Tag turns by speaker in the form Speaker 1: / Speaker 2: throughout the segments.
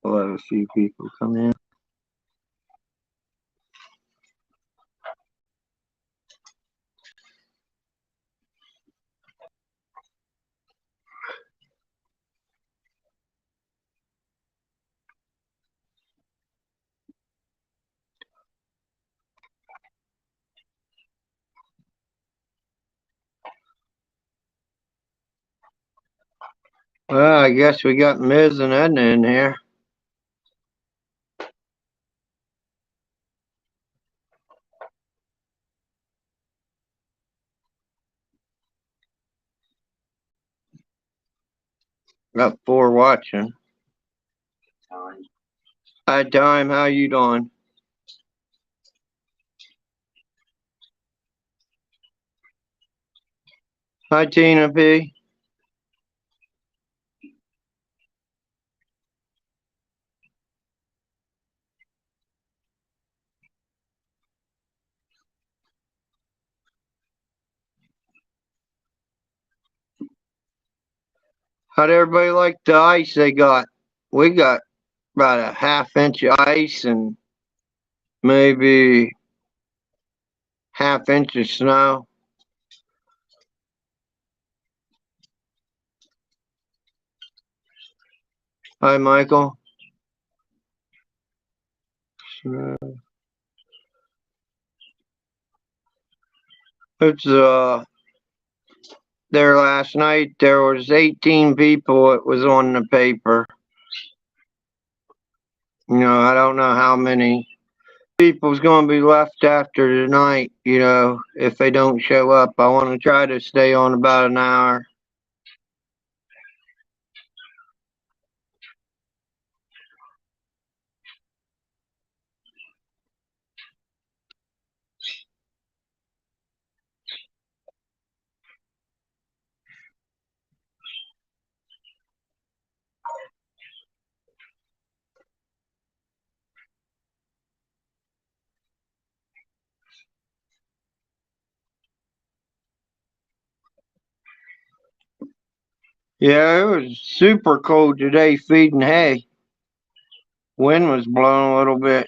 Speaker 1: We'll have a few people come in. Well, I guess we got Miz and Edna in here. Got 4 watching. Hi, Time. How you doing? Hi, Tina P. How'd everybody like the ice they got? We got about a half-inch ice and maybe half-inch of snow. Hi, Michael. It's there last night. There was 18 people. It was on the paper. You know, I don't know how many people's going to be left after tonight. You know, if they don't show up, I want to try to stay on about an hour. Yeah, it was super cold today feeding hay. Wind was blowing a little bit.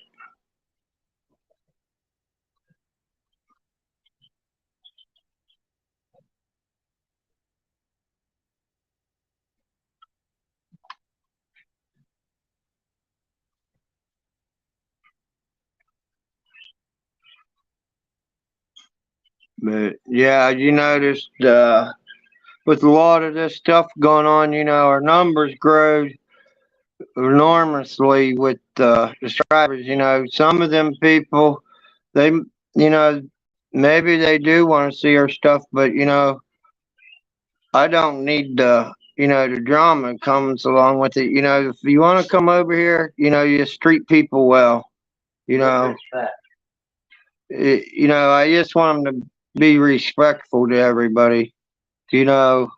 Speaker 1: But yeah, you noticed with a lot of this stuff going on, you know, our numbers grow enormously with subscribers. You know, some of them people, they, you know, maybe they do want to see our stuff, but you know, I don't need the, you know, the drama comes along with it. You know, if you want to come over here, you know, you just treat people well. You know, you know, I just want them to be respectful to everybody. You know,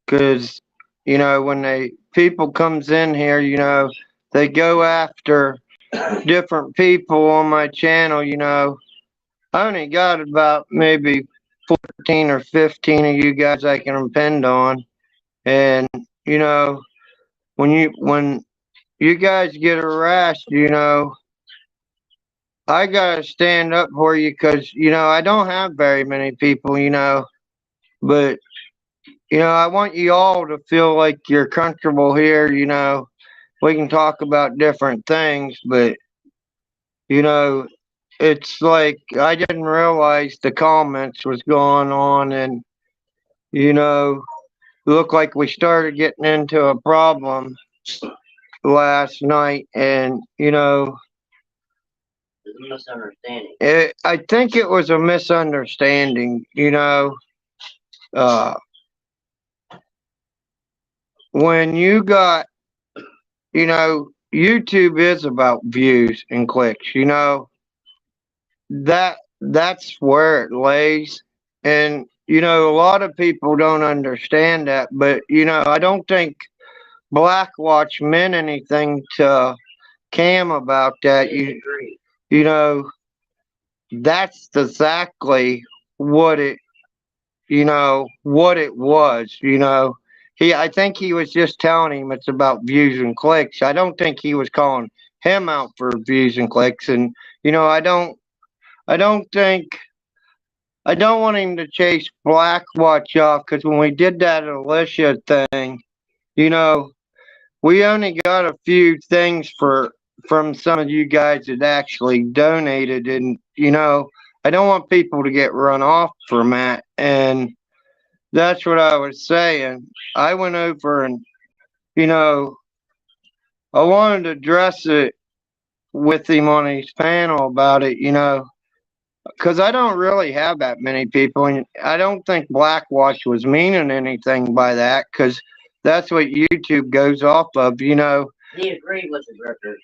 Speaker 1: because you know when they people comes in here, you know, they go after different people on my channel. You know, I only got about maybe 14 or 15 of you guys I can depend on, and you know, when you guys get harassed, you know, I gotta stand up for you because you know I don't have very many people, you know, but you know I want you all to feel like you're comfortable here. You know, we can talk about different things, but you know, it's like I didn't realize the comments was going on, and you know, looked like we started getting into a problem last night, and you know,
Speaker 2: a misunderstanding.
Speaker 1: I think it was a misunderstanding. You know, uh, when you got, you know, YouTube is about views and clicks. You know, that's where it lays, and you know, a lot of people don't understand that. But you know, I don't think Blackwatch meant anything to Cam about that.
Speaker 2: Disagree.
Speaker 1: You know, that's exactly what it, what it was. I think he was just telling him it's about views and clicks. I don't think he was calling him out for views and clicks. And, I don't think, I don't want him to chase Blackwatch off because when we did that Alicia thing, you know, we only got a few things from some of you guys that actually donated, and I don't want people to get run off from that, and that's what I was saying. I went over and you know I wanted to address it with him on his panel about it, because I don't really have that many people, and I don't think Blackwatch was meaning anything by that, because that's what YouTube goes off of,
Speaker 2: He agreed with the drifters.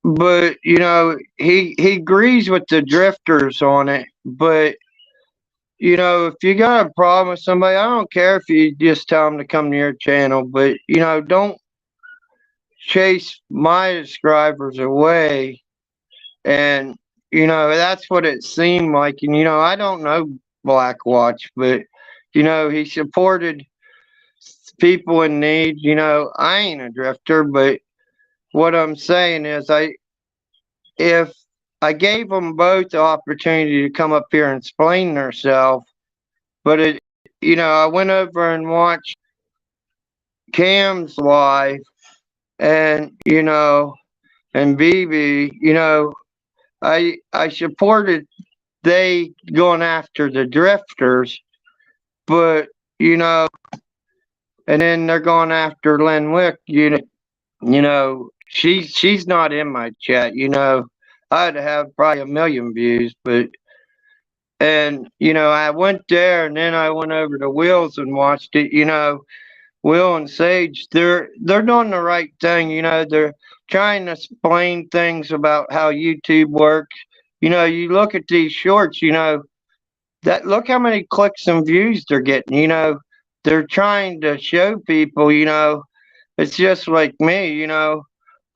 Speaker 1: But he agrees with the drifters on it. But if you got a problem with somebody, I don't care if you just tell them to come to your channel. But don't chase my subscribers away. And that's what it seemed like. And I don't know Blackwatch, but he supported people in need. I ain't a drifter, but what I'm saying is if I gave them both the opportunity to come up here and explain themselves, but I went over and watched Cam's live, and and BB, I supported they going after the drifters, but and then they're going after Lynn Wick. She's not in my chat. I'd have probably 1 million views, but I went there and then I went over to Will's and watched it. Will and Sage, they're doing the right thing. They're trying to explain things about how YouTube works. You look at these shorts. That look how many clicks and views they're getting. They're trying to show people. It's just like me.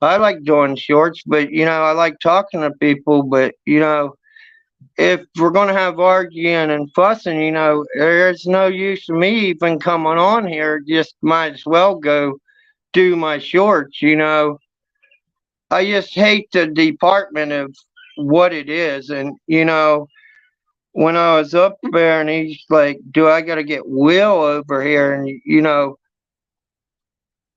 Speaker 1: I like doing shorts, but I like talking to people. But if we're gonna have arguing and fussing, there's no use of me even coming on here. Just might as well go do my shorts. I just hate the department of what it is, and when I was up there, and he's like, "Do I got to get Will over here?" And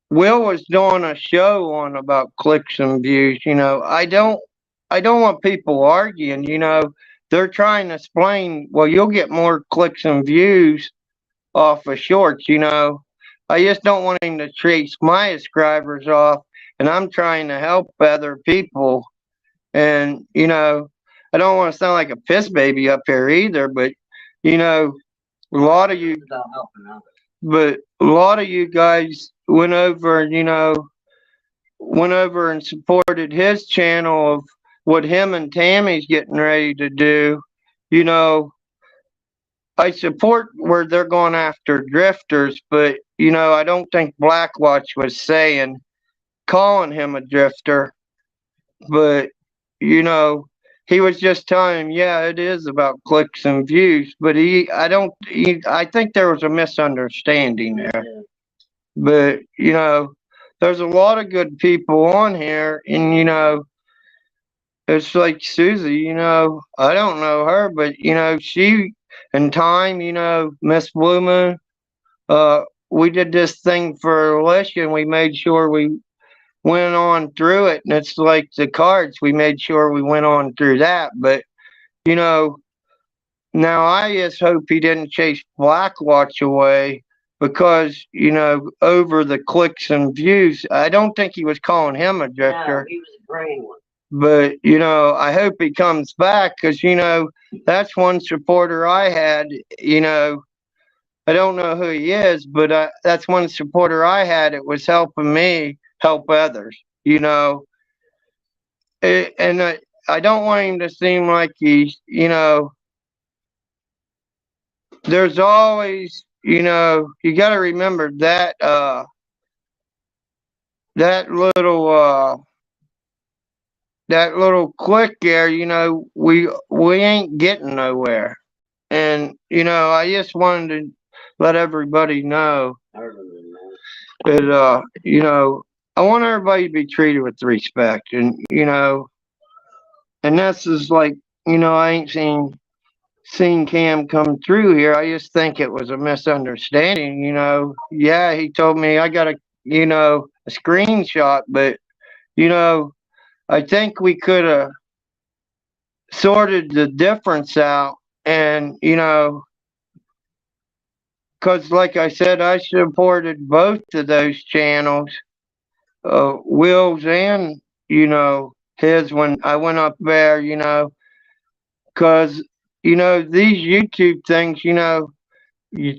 Speaker 1: Will was doing a show on about clicks and views. I don't want people arguing. They're trying to explain. Well, you'll get more clicks and views off of shorts. I just don't want him to chase my subscribers off, and I'm trying to help other people. And I don't want to sound like a piss baby up here either, but a lot of you,
Speaker 2: About helping others.
Speaker 1: but a lot of you guys went over and supported his channel of what him and Tammy's getting ready to do. I support where they're going after drifters, but I don't think Blackwatch was calling him a drifter, but he was just telling him, yeah, it is about clicks and views, but I think there was a misunderstanding there.
Speaker 2: Yeah.
Speaker 1: But there's a lot of good people on here, and it's like Susie. I don't know her, but she and Time, Miss Blue Moon, we did this thing for Alicia, and we made sure we went on through it. And it's like the cards, we made sure we went on through that. But now I just hope he didn't chase Blackwatch away, because over the clicks and views. I don't think he was calling him a
Speaker 2: No,
Speaker 1: drifter,
Speaker 2: he was a green one.
Speaker 1: but I hope he comes back, because that's one supporter I had. I don't know who he is, but that's one supporter I had. It was helping me help others. And I don't want him to seem like he's there's always, you got to remember that that little that little click there, we ain't getting nowhere. And, I just wanted to let everybody know that, I want everybody to be treated with respect. And this is like, I ain't seen Cam come through here. I just think it was a misunderstanding. Yeah, he told me I got a screenshot, but, you know, I think we could have sorted the difference out. And, because like I said, I supported both of those channels, Will's and, his when I went up there, because, these YouTube things,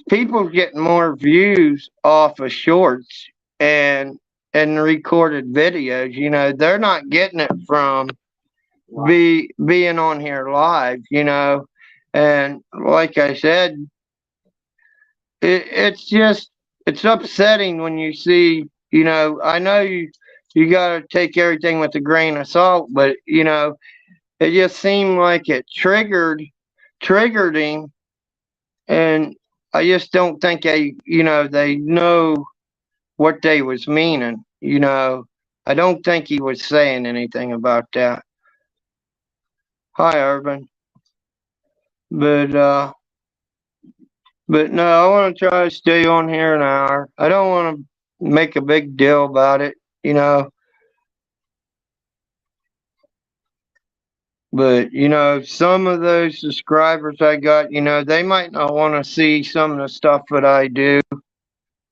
Speaker 1: people getting more views off of shorts and recorded videos. They're not getting it from being on here live. And like I said, it's upsetting when you see. I know you got to take everything with a grain of salt, but it just seemed like it triggered him, and I just don't think they know what they was meaning. I don't think he was saying anything about that. Hi, Urban. But no, I want to try to stay on here an hour. I don't want to make a big deal about it, But some of those subscribers I got, they might not want to see some of the stuff that I do.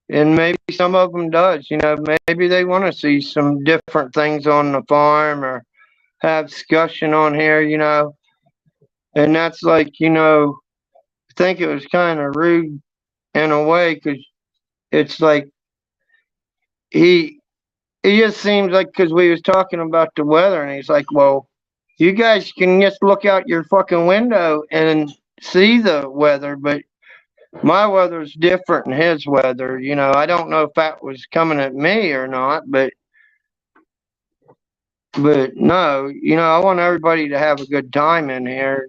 Speaker 1: And maybe some of them does, maybe they want to see some different things on the farm or have discussion on here, and that's like, I think it was kind of rude in a way, because it's like it just seems like, because we was talking about the weather, and he's like, well, you guys can just look out your fucking window and see the weather, but my weather's different than his weather. I don't know if that was coming at me or not, but no, I want everybody to have a good time in here.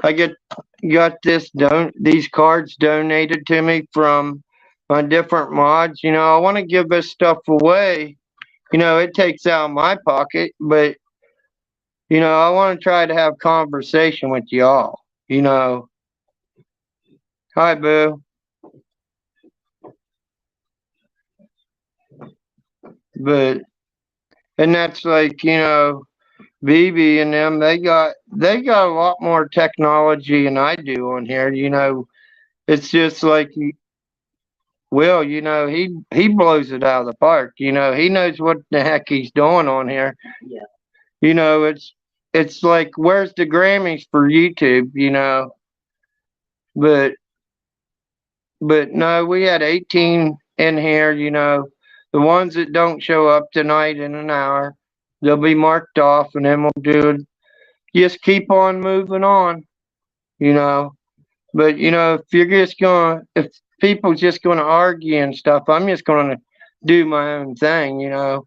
Speaker 1: I got these cards donated to me from my different mods. I want to give this stuff away. It takes out of my pocket, but I want to try to have conversation with y'all. Hi, Boo. But and that's like, BB and them, they got a lot more technology than I do on here. It's just like Will, he blows it out of the park. He knows what the heck he's doing on here.
Speaker 2: Yeah.
Speaker 1: It's like, where's the Grammys for YouTube, But no, we had 18 in here, The ones that don't show up tonight in an hour, they'll be marked off, and then we'll just keep on moving on, But if people just gonna argue and stuff, I'm just gonna do my own thing,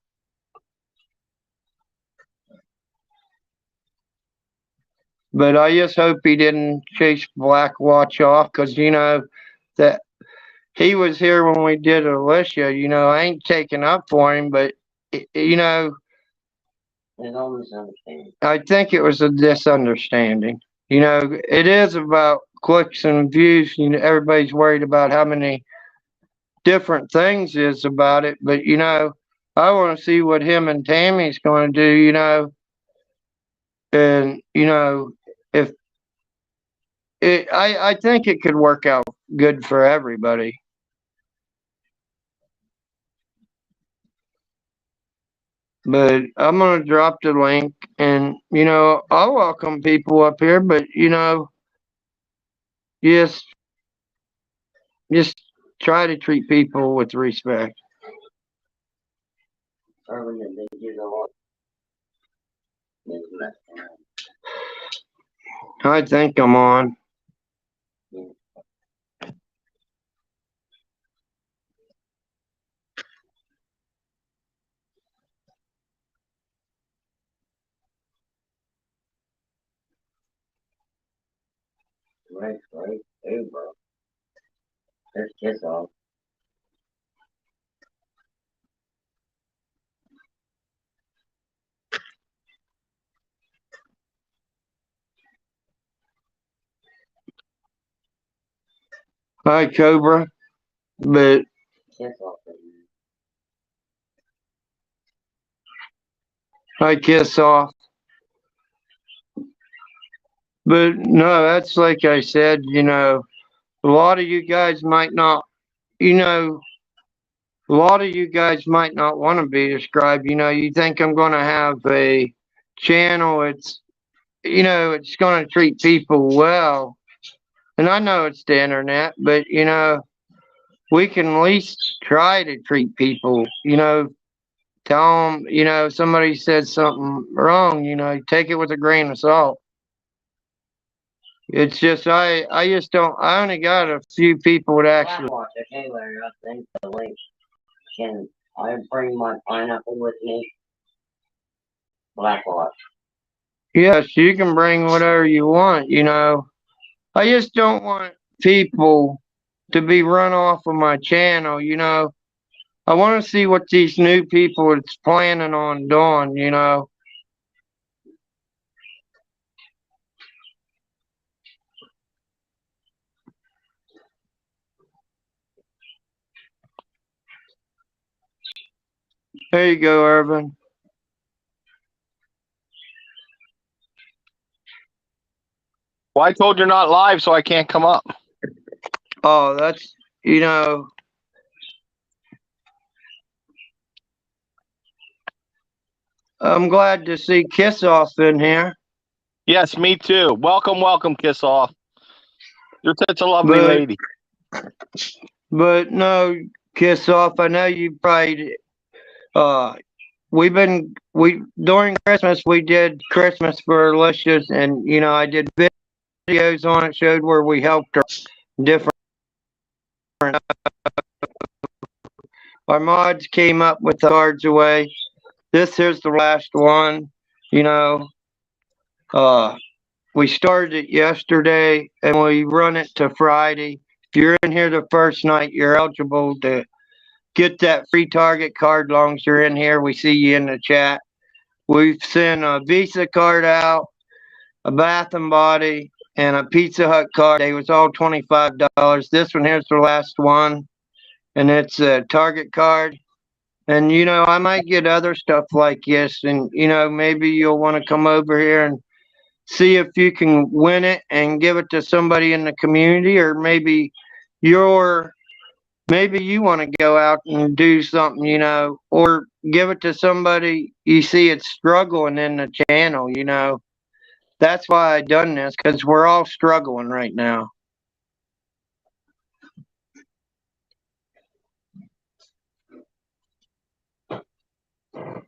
Speaker 1: But I just hope he didn't chase Black Watch off, because that he was here when we did Alicia. I ain't taking up for him, but I think it was a misunderstanding. It is about clicks and views. Everybody's worried about how many different things is about it, but I want to see what him and Tammy's going to do. And if I think it could work out good for everybody. But I'm gonna drop the link, and I'll welcome people up here, but just just try to treat people with respect. I think I'm on.
Speaker 2: Rick's great too, bro. There's Kiss Off.
Speaker 1: Hi, Cobra. But
Speaker 2: Kiss Off in
Speaker 1: I kiss off. But no, that's like I said, a lot of you guys might not, you know, a lot of you guys might not want to be described. You think I'm going to have a channel, it's going to treat people well. And I know it's the internet, but, we can at least try to treat people, tell them, somebody says something wrong, take it with a grain of salt. It's just, I just don't, I only got a few people that actually.
Speaker 2: Blackwatch. Okay, Larry, I'll send the link. Can I bring my pineapple with me? Blackwatch.
Speaker 1: Yes, you can bring whatever you want, I just don't want people to be run off of my channel, I want to see what these new people is planning on doing. There you go, Irvin.
Speaker 3: Well, I told you're not live, so I can't come up.
Speaker 1: Oh, that's, I'm glad to see Kiss Off in here.
Speaker 3: Yes, me too. Welcome, Kiss Off. You're such a lovely lady.
Speaker 1: But no, Kiss Off, I know you probably, during Christmas, we did Christmas for Alicia's, and, I did videos on it, showed where we helped her different. Our mods came up with the cards away. This here's the last one. We started it yesterday and we run it to Friday. If you're in here the first night, you're eligible to get that free Target card. Long as you're in here, we see you in the chat. We've sent a Visa card out, a Bath and Body, and a Pizza Hut card. They was all $25. This one here's the last one, and it's a Target card. And I might get other stuff like this, and maybe you'll want to come over here and see if you can win it and give it to somebody in the community, or maybe you want to go out and do something, or give it to somebody you see it's struggling in the channel. That's why I done this, because we're all struggling right now.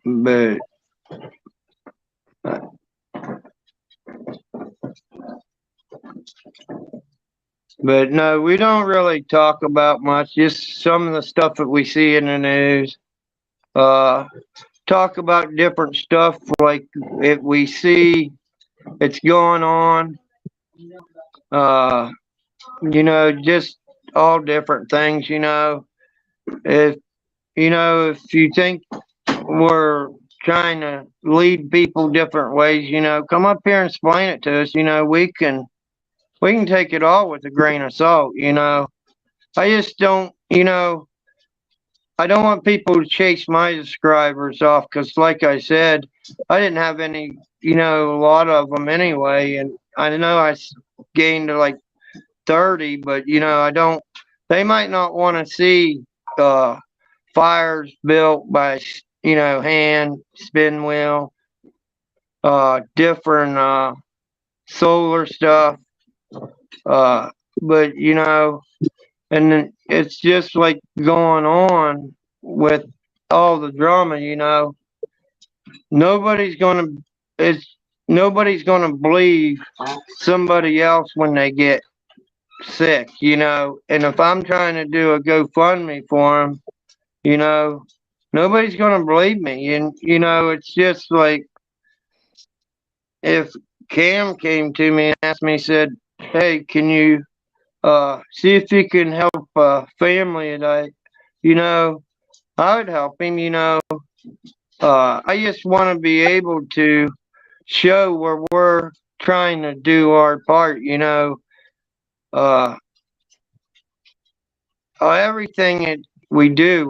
Speaker 1: But no, we don't really talk about much, just some of the stuff that we see in the news. Talk about different stuff, like if we see it's going on, just all different things. If you think we're trying to lead people different ways, come up here and explain it to us. We can take it all with a grain of salt. I just don't, I don't want people to chase my subscribers off, because like I said, I didn't have any, a lot of them anyway, and I know I gained like 30, but they might not want to see fires built by hand, spin wheel, different solar stuff, but and then it's just like going on with all the drama. Nobody's gonna believe somebody else when they get sick, and if I'm trying to do a GoFundMe for them, nobody's gonna believe me. And it's just like, if Cam came to me and asked me, said, hey, can you see if you can help a family that you know, I would help him, you know. I just want to be able to show where we're trying to do our part, you know. Uh, everything that we do,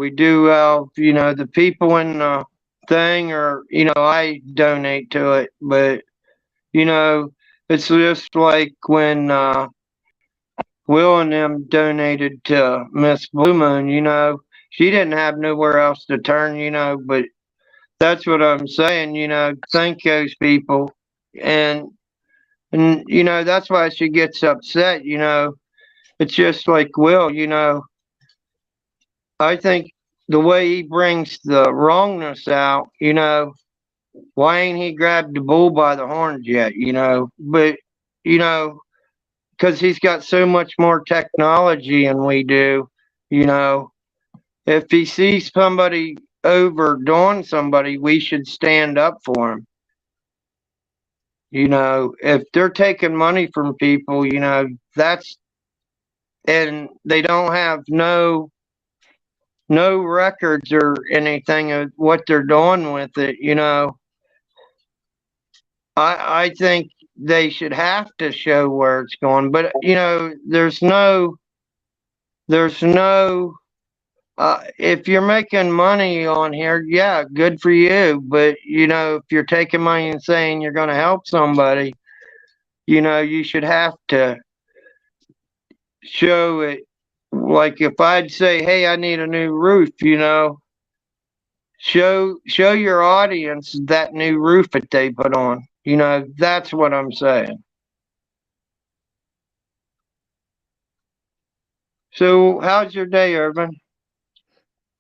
Speaker 1: you know, the people in the thing, or, you know, I donate to it, but, you know, it's just like when, Will and them donated to Miss Blue Moon, you know, she didn't have nowhere else to turn, you know, but that's what I'm saying, you know, thank those people. And, you know, that's why she gets upset, you know. It's just like Will, you know, I think the way he brings the wrongness out, you know, why ain't he grabbed the bull by the horns yet, you know? But, you know, because he's got so much more technology than we do, you know. If he sees somebody overdoing somebody, we should stand up for him. You know, if they're taking money from people, you know, that's, and they don't have no records or anything of what they're doing with it, you know. I think they should have to show where it's going, but you know, there's no if you're making money on here, yeah, good for you. But you know, if you're taking money and saying you're going to help somebody, you know, you should have to show it. Like if I'd say, "Hey, I need a new roof," you know, show your audience that new roof that they put on. You know, that's what I'm saying. So, how's your day, Urban?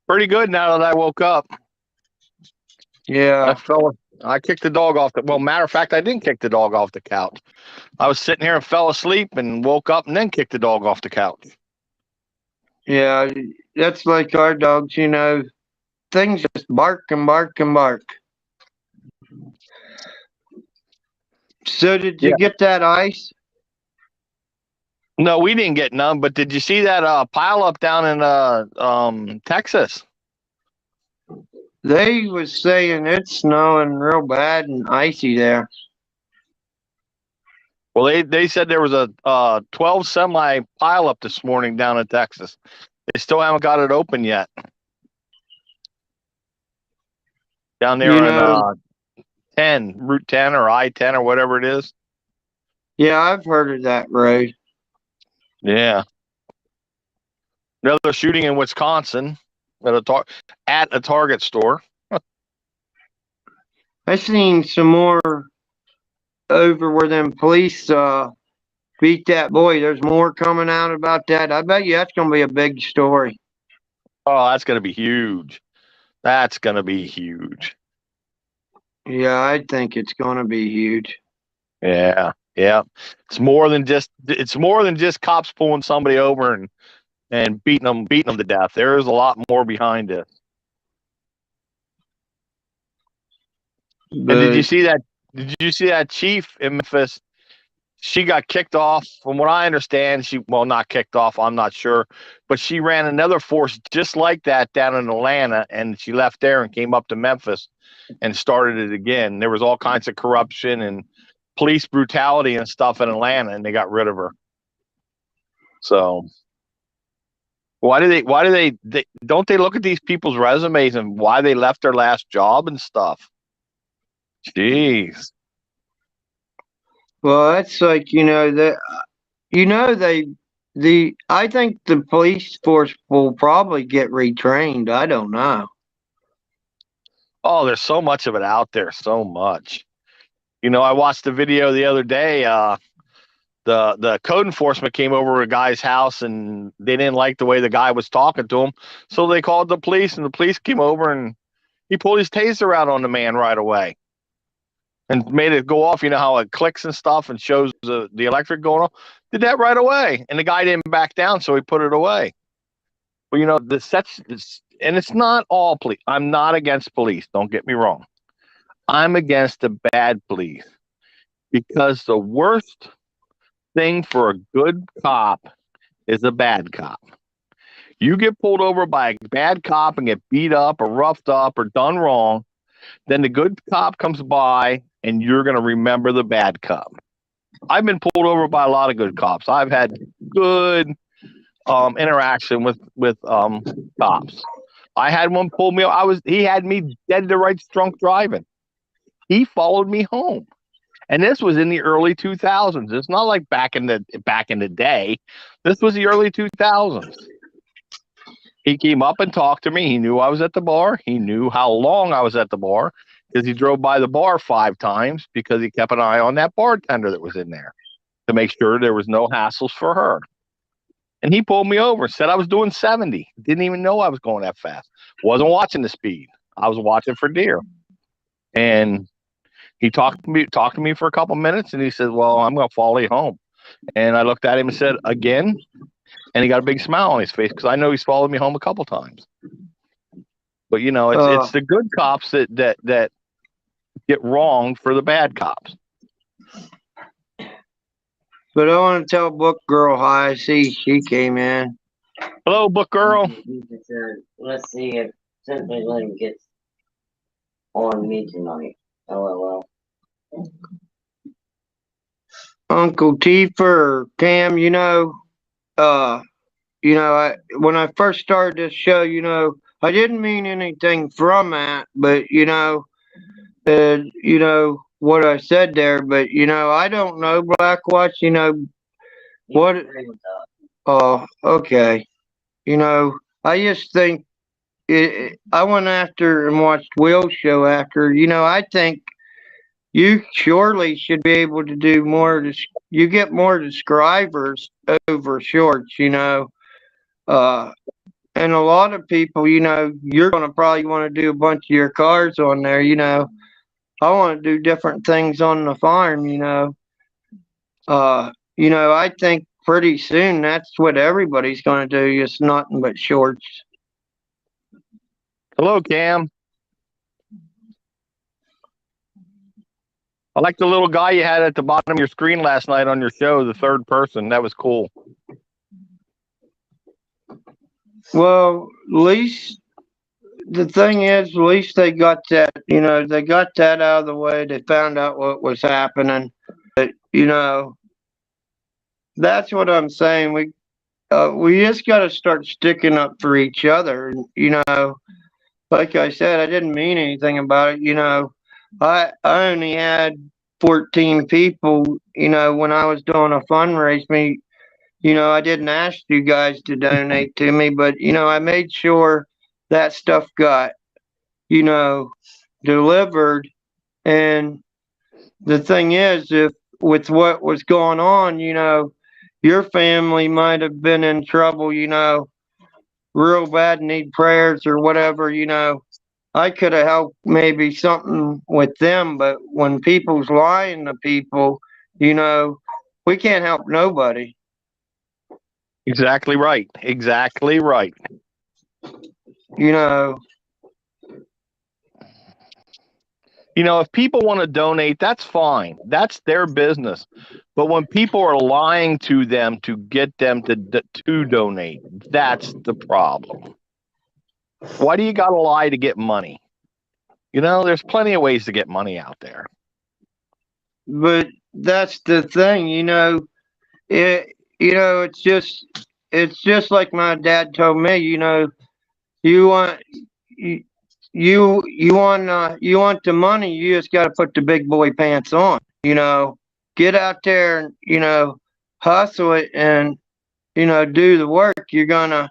Speaker 3: Pretty good now that I woke up. I
Speaker 1: Yeah,
Speaker 3: fell. I kicked the dog off the. Well, matter of fact, I didn't kick the dog off the couch. I was sitting here and fell asleep and woke up and then kicked the dog off the couch.
Speaker 1: yeah, that's like our dogs. You know, things just bark and bark and bark. So, did you
Speaker 3: Yeah.
Speaker 1: get that ice?
Speaker 3: No, we didn't get none. But did you see that pile up down in Texas?
Speaker 1: They was saying it's snowing real bad and icy there.
Speaker 3: Well, they said there was a 12 semi pile up this morning down in Texas. They still haven't got it open yet. Down
Speaker 1: You
Speaker 3: there in
Speaker 1: know,
Speaker 3: 10 Route 10 or I-10 or whatever it is.
Speaker 1: yeah, I've heard of that road.
Speaker 3: Yeah. Another shooting in Wisconsin at a Target store.
Speaker 1: I seen some more over where them police beat that boy. There's more coming out about that. I bet you that's gonna be a big story.
Speaker 3: Oh, that's going to be huge. That's going to be huge.
Speaker 1: Yeah, I think it's gonna be huge.
Speaker 3: Yeah. Yeah. It's more than just cops pulling somebody over and beating them to death. There is a lot more behind it. And
Speaker 1: But
Speaker 3: did you see that chief in Memphis? She got kicked off. From what I understand, not kicked off, I'm not sure, but she ran another force just like that down in Atlanta, and she left there and came up to Memphis and started it again. There was all kinds of corruption and police brutality and stuff in Atlanta, and they got rid of her. So why do they don't they look at these people's resumes and why they left their last job and stuff? Jeez.
Speaker 1: well, that's like that. The I think the police force will probably get retrained. I don't know.
Speaker 3: Oh, there's so much of it out there, so much. I watched a video the other day. The code enforcement came over to a guy's house and they didn't like the way the guy was talking to him, so they called the police, and the police came over and he pulled his taser out on the man right away and made it go off. You know how it clicks and stuff and shows the electric going on? Did that right away, and the guy didn't back down, so he put it away. But and it's not all police. I'm not against police. Don't get me wrong. I'm against the bad police because the worst thing for a good cop is a bad cop. You get pulled over by a bad cop and get beat up or roughed up or done wrong, then the good cop comes by and you're going to remember the bad cop. I've been pulled over by a lot of good cops. I've had good interaction with cops. I had one pull me. He had me dead to rights drunk driving. He followed me home, and this was in the early 2000s. It's not like back in the day. This was the early 2000s. He came up and talked to me. He knew I was at the bar. He knew how long I was at the bar because he drove by the bar 5 times because he kept an eye on that bartender that was in there to make sure there was no hassles for her. And he pulled me over, said I was doing 70. Didn't even know I was going that fast. Wasn't watching the speed. I was watching for deer. And he talked to me for a couple minutes, and he said, "Well, I'm going to follow you home." And I looked at him and said, "Again?" And he got a big smile on his face because I know he's followed me home a couple times. But you know, it's the good cops that get wronged for the bad cops.
Speaker 1: But I want to tell Book Girl hi. I see she came in.
Speaker 3: Hello, Book Girl.
Speaker 2: Let's see if Simply Lynn gets on me tonight. LOL.
Speaker 1: Uncle Tifa, Cam, when I first started this show, I didn't mean anything from that, but what I said there, but I don't know Black Watch, what. Oh, okay. I just think I went after and watched Will's show after. I think you surely should be able to do more. You get more subscribers over shorts, and a lot of people, you're going to probably want to do a bunch of your cars on there, I want to do different things on the farm, I think pretty soon that's what everybody's going to do, just nothing but shorts.
Speaker 3: Hello, Cam. I like the little guy you had at the bottom of your screen last night on your show, the third person. That was cool.
Speaker 1: Well, at least the thing is, at least they got that, they got that out of the way. They found out what was happening. But, that's what I'm saying. We just got to start sticking up for each other. And, like I said, I didn't mean anything about it. I only had 14 people, when I was doing a fundraising. I didn't ask you guys to donate to me, but, I made sure that stuff got, delivered. And the thing is, if with what was going on, your family might have been in trouble, real bad, need prayers or whatever, I could have helped maybe something with them, but when people's lying to people, we can't help nobody.
Speaker 3: Exactly right. Exactly right. If people want to donate, that's fine. That's their business. But when people are lying to them to get them to donate, that's the problem. Why do you got to lie to get money? There's plenty of ways to get money out there.
Speaker 1: But that's the thing, it's just like my dad told me, you want the money, you just got to put the big boy pants on, get out there and, hustle it and, do the work. You're gonna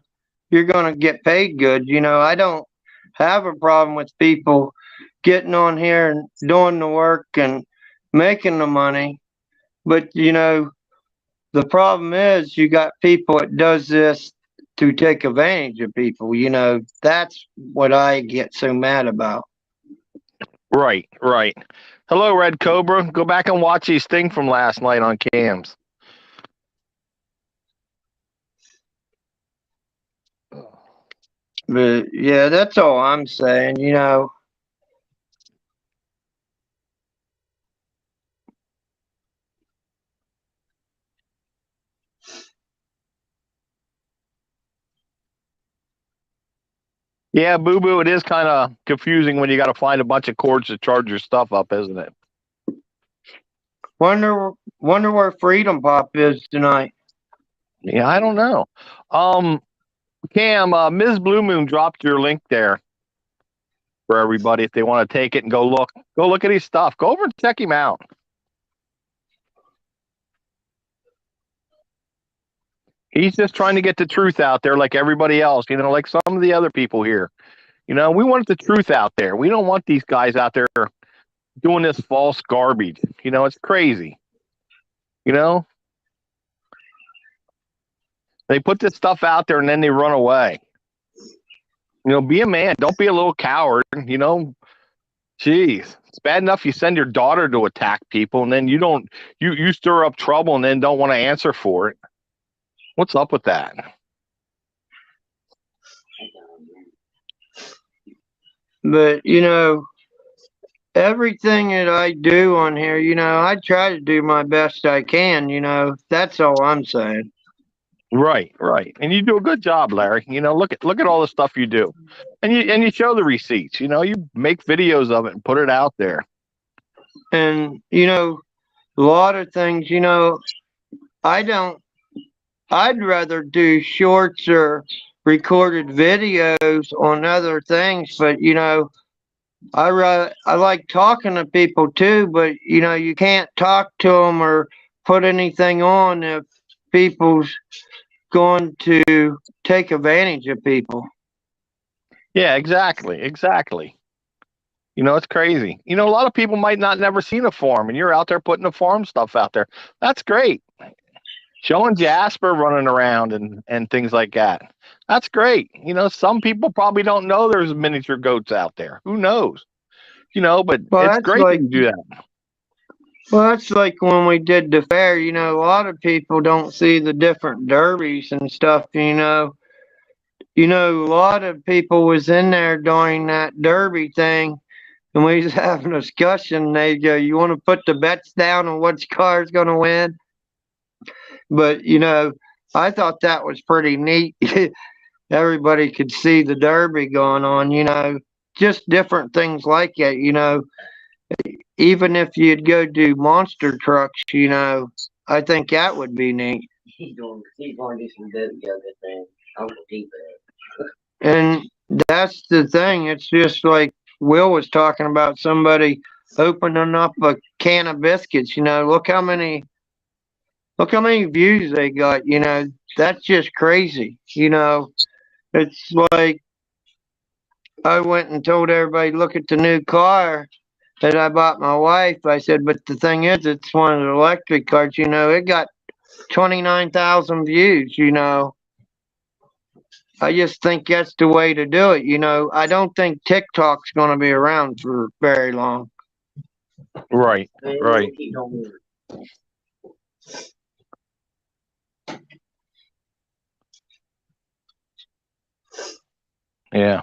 Speaker 1: get paid good. I don't have a problem with people getting on here and doing the work and making the money. But, the problem is you got people that does this to take advantage of people. That's what I get so mad about.
Speaker 3: Right. Hello, Red Cobra. Go back and watch his thing from last night on Cams.
Speaker 1: But yeah, that's all I'm saying,
Speaker 3: Yeah, Boo Boo, it is kind of confusing when you got to find a bunch of cords to charge your stuff up, isn't it?
Speaker 1: Wonder where Freedom Pop is tonight.
Speaker 3: Yeah, I don't know. Cam, Ms. Blue Moon dropped your link there for everybody if they want to take it and go look at his stuff. Go over and check him out. He's just trying to get the truth out there like everybody else, like some of the other people here. We want the truth out there. We don't want these guys out there doing this false garbage. It's crazy. They put this stuff out there and then they run away. Be a man. Don't be a little coward. Jeez, it's bad enough you send your daughter to attack people and then you stir up trouble and then don't want to answer for it. What's up with that?
Speaker 1: But everything that I do on here, I try to do my best I can. That's all I'm saying.
Speaker 3: Right. And you do a good job, Larry. Look at all the stuff you do. And you show the receipts. You make videos of it and put it out there.
Speaker 1: And a lot of things, I'd rather do shorts or recorded videos on other things, but I like talking to people too, but you can't talk to them or put anything on if people's going to take advantage of people.
Speaker 3: Yeah, exactly. It's crazy. A lot of people might not never seen a forum, and you're out there putting the forum stuff out there. That's great. Showing Jasper running around and things like that. That's great. Some people probably don't know there's miniature goats out there. Who knows? But it's great that you do that.
Speaker 1: Well, that's like when we did the fair. A lot of people don't see the different derbies and stuff. A lot of people was in there during that derby thing, and we was having a discussion. They go, "You want to put the bets down on which car is going to win?" But I thought that was pretty neat. Everybody could see the derby going on. Just different things like that. Even if you'd go do monster trucks, I think that would be neat.
Speaker 2: He's going to do some good yoga things. Uncle T.
Speaker 1: And that's the thing. It's just like Will was talking about somebody opening up a can of biscuits. Look how many views they got. That's just crazy. It's like I went and told everybody, look at the new car that I bought my wife. I said, but the thing is, it's one of the electric cars. It got 29,000 views. I just think that's the way to do it. I don't think TikTok's going to be around for very long.
Speaker 3: Right. Yeah.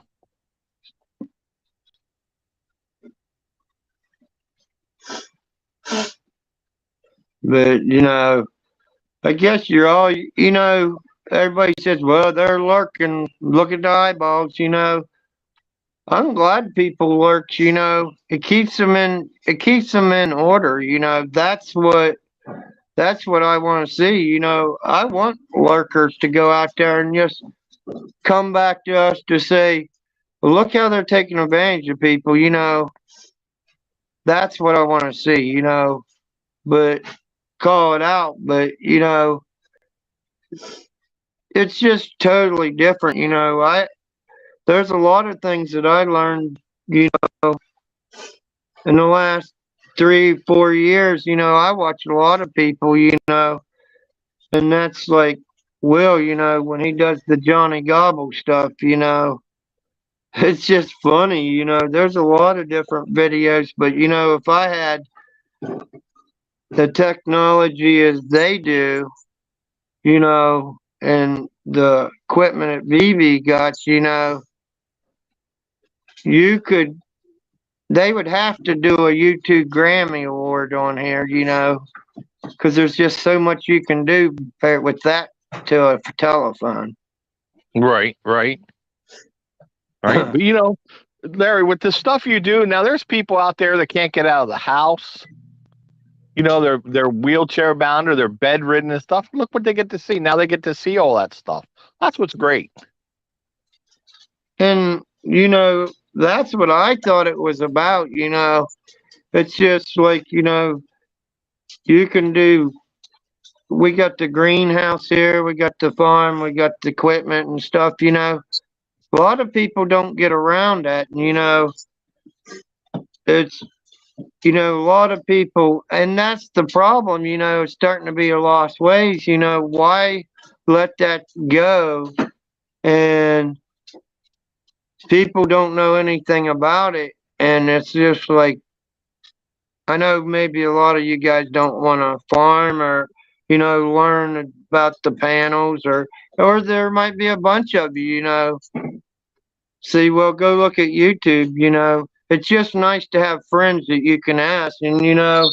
Speaker 1: But, I guess you're all, everybody says, well, they're lurking. Look at the eyeballs, I'm glad people lurk, it keeps them in order, that's what I want to see, I want lurkers to go out there and just come back to us to say, well, look how they're taking advantage of people, that's what I want to see, but call it out, but it's just totally different, there's a lot of things that I learned, in the last 3-4 years, I watch a lot of people, and that's like Will, when he does the Johnny Gobble stuff, it's just funny, there's a lot of different videos, but if I had the technology as they do, and the equipment at VV got, they would have to do a YouTube Grammy Award on here, because there's just so much you can do with that to a telephone.
Speaker 3: Right. right? But you know, Larry, with the stuff you do now, there's people out there that can't get out of the house. You know, they're wheelchair bound or they're bedridden and stuff. Look what they get to see. Now they get to see all that stuff. That's what's great.
Speaker 1: And, you know, that's what I thought it was about, you know. It's just like, you know, you can do, we got the greenhouse here, we got the farm, we got the equipment and stuff, you know. A lot of people don't get around that, and, you know, it's, you know, a lot of people, and that's the problem, you know, it's starting to be a lost ways, you know, why let that go? And people don't know anything about it, and it's just like, I know maybe a lot of you guys don't want to farm or, you know, learn about the panels, or there might be a bunch of you, you know. See, well, go look at YouTube, you know. It's just nice to have friends that you can ask, and, you know,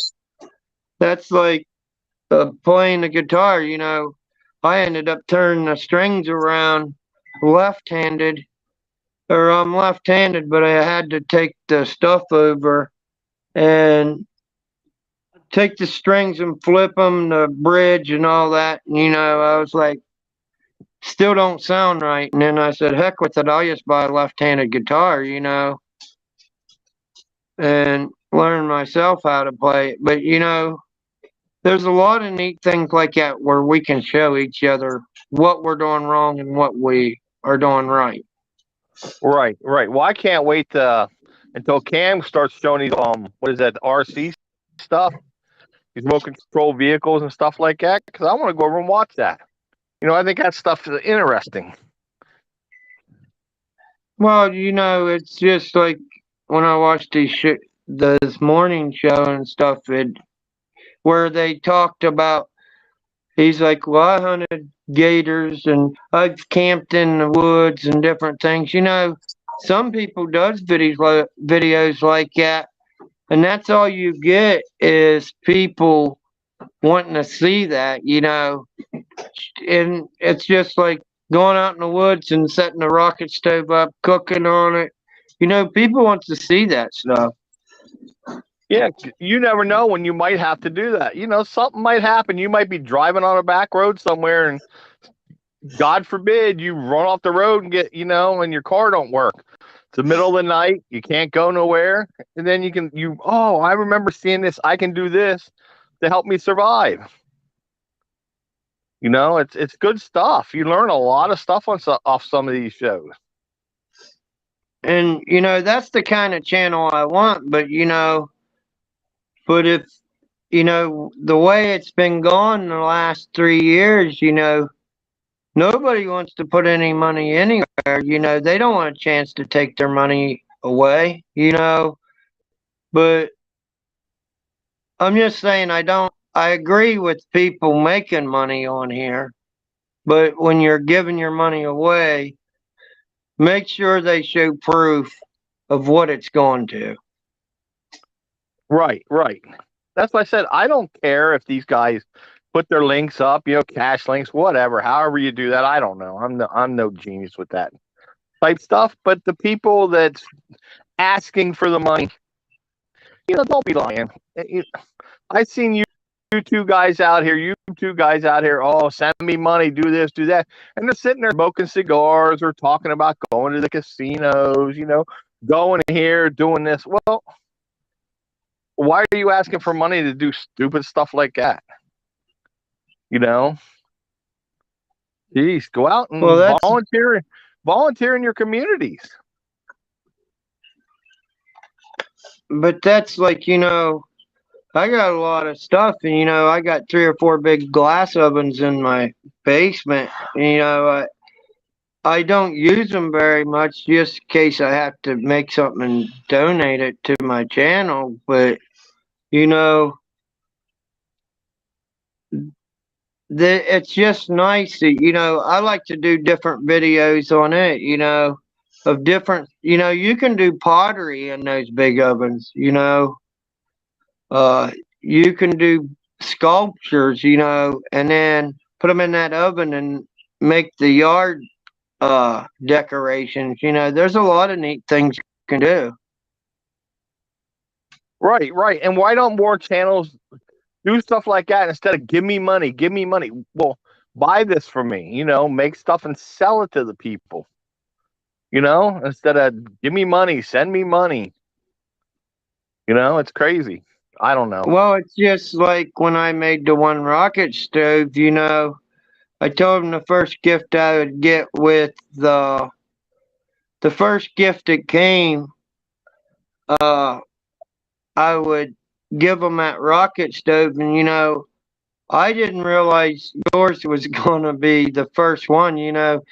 Speaker 1: that's like playing the guitar, you know. I ended up turning the strings around left-handed, or I'm left-handed, but I had to take the stuff over and take the strings and flip them, the bridge and all that. And, you know, I was like, still don't sound right. And then I said, heck with it, I'll just buy a left-handed guitar, you know, and learn myself how to play it. But, you know, there's a lot of neat things like that where we can show each other what we're doing wrong and what we are doing right.
Speaker 3: Right, right. Well, I can't wait until Cam starts showing these what is that, RC stuff, these remote control vehicles and stuff like that, because I want to go over and watch that. You know, I think that stuff is interesting.
Speaker 1: Well, you know, it's just like when I watched this morning show and stuff, where they talked about, he's like, well, I hunted gators and I've camped in the woods and different things. You know, some people does videos like that, and that's all you get is people wanting to see that, you know. And it's just like going out in the woods and setting a rocket stove up, cooking on it. You know, people want to see that stuff.
Speaker 3: Yeah, you never know when you might have to do that. You know, something might happen. You might be driving on a back road somewhere, and God forbid you run off the road and get, you know, and your car don't work. It's the middle of the night. You can't go nowhere, and then oh, I remember seeing this. I can do this to help me survive. You know, it's good stuff. You learn a lot of stuff off some of these shows.
Speaker 1: And, you know, that's the kind of channel I want. But, you know, if, you know, the way it's been going the last 3 years, you know, nobody wants to put any money anywhere. You know, they don't want a chance to take their money away, you know. But I'm just saying, I agree with people making money on here. But when you're giving your money away, make sure they show proof of what it's going to.
Speaker 3: Right, right. That's why I said I don't care if these guys put their links up, you know, cash links, whatever. However you do that, I don't know. I'm no genius with that type stuff. But the people that's asking for the money, you know, don't be lying. I've seen you two guys out here, oh, send me money, do this, do that. And they're sitting there smoking cigars or talking about going to the casinos, you know, going here, doing this. Well, why are you asking for money to do stupid stuff like that? You know? Jeez, go out and volunteer in your communities.
Speaker 1: But that's like, you know, I got a lot of stuff, and, you know, I got 3 or 4 big glass ovens in my basement. You know, I don't use them very much, just in case I have to make something and donate it to my channel. But, you know, it's just nice that, you know, I like to do different videos on it, you know, of different, you know, you can do pottery in those big ovens, you know. You can do sculptures, you know, and then put them in that oven and make the yard decorations. You know, there's a lot of neat things you can do.
Speaker 3: Right, right. And why don't more channels do stuff like that instead of give me money, give me money? Well, buy this for me, make stuff and sell it to the people, instead of give me money, send me money. It's crazy. I don't know.
Speaker 1: Well, it's just like when I made the one rocket stove, you know, I told him the first gift I would get with the first gift that came, uh, I would give them that rocket stove, and you know, I didn't realize yours was gonna be the first one. You know,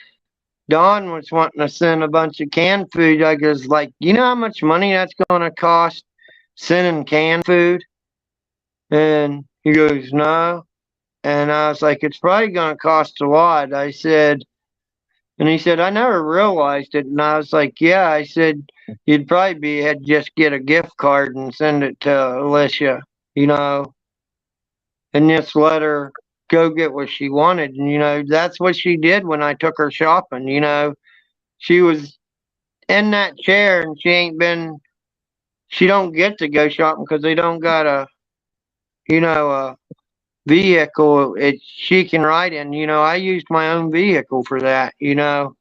Speaker 1: Don was wanting to send a bunch of canned food. I was like, you know how much money that's gonna cost sending canned food? And he goes, no. And I was like, it's probably gonna cost a lot. I said, and he said, I never realized it. And I was like, yeah. I said, you'd probably be had just get a gift card and send it to Alicia, you know, and just let her go get what she wanted. And, you know, that's what she did when I took her shopping. You know, she was in that chair and she don't get to go shopping because they don't got a vehicle she can ride in. You know, I used my own vehicle for that, you know.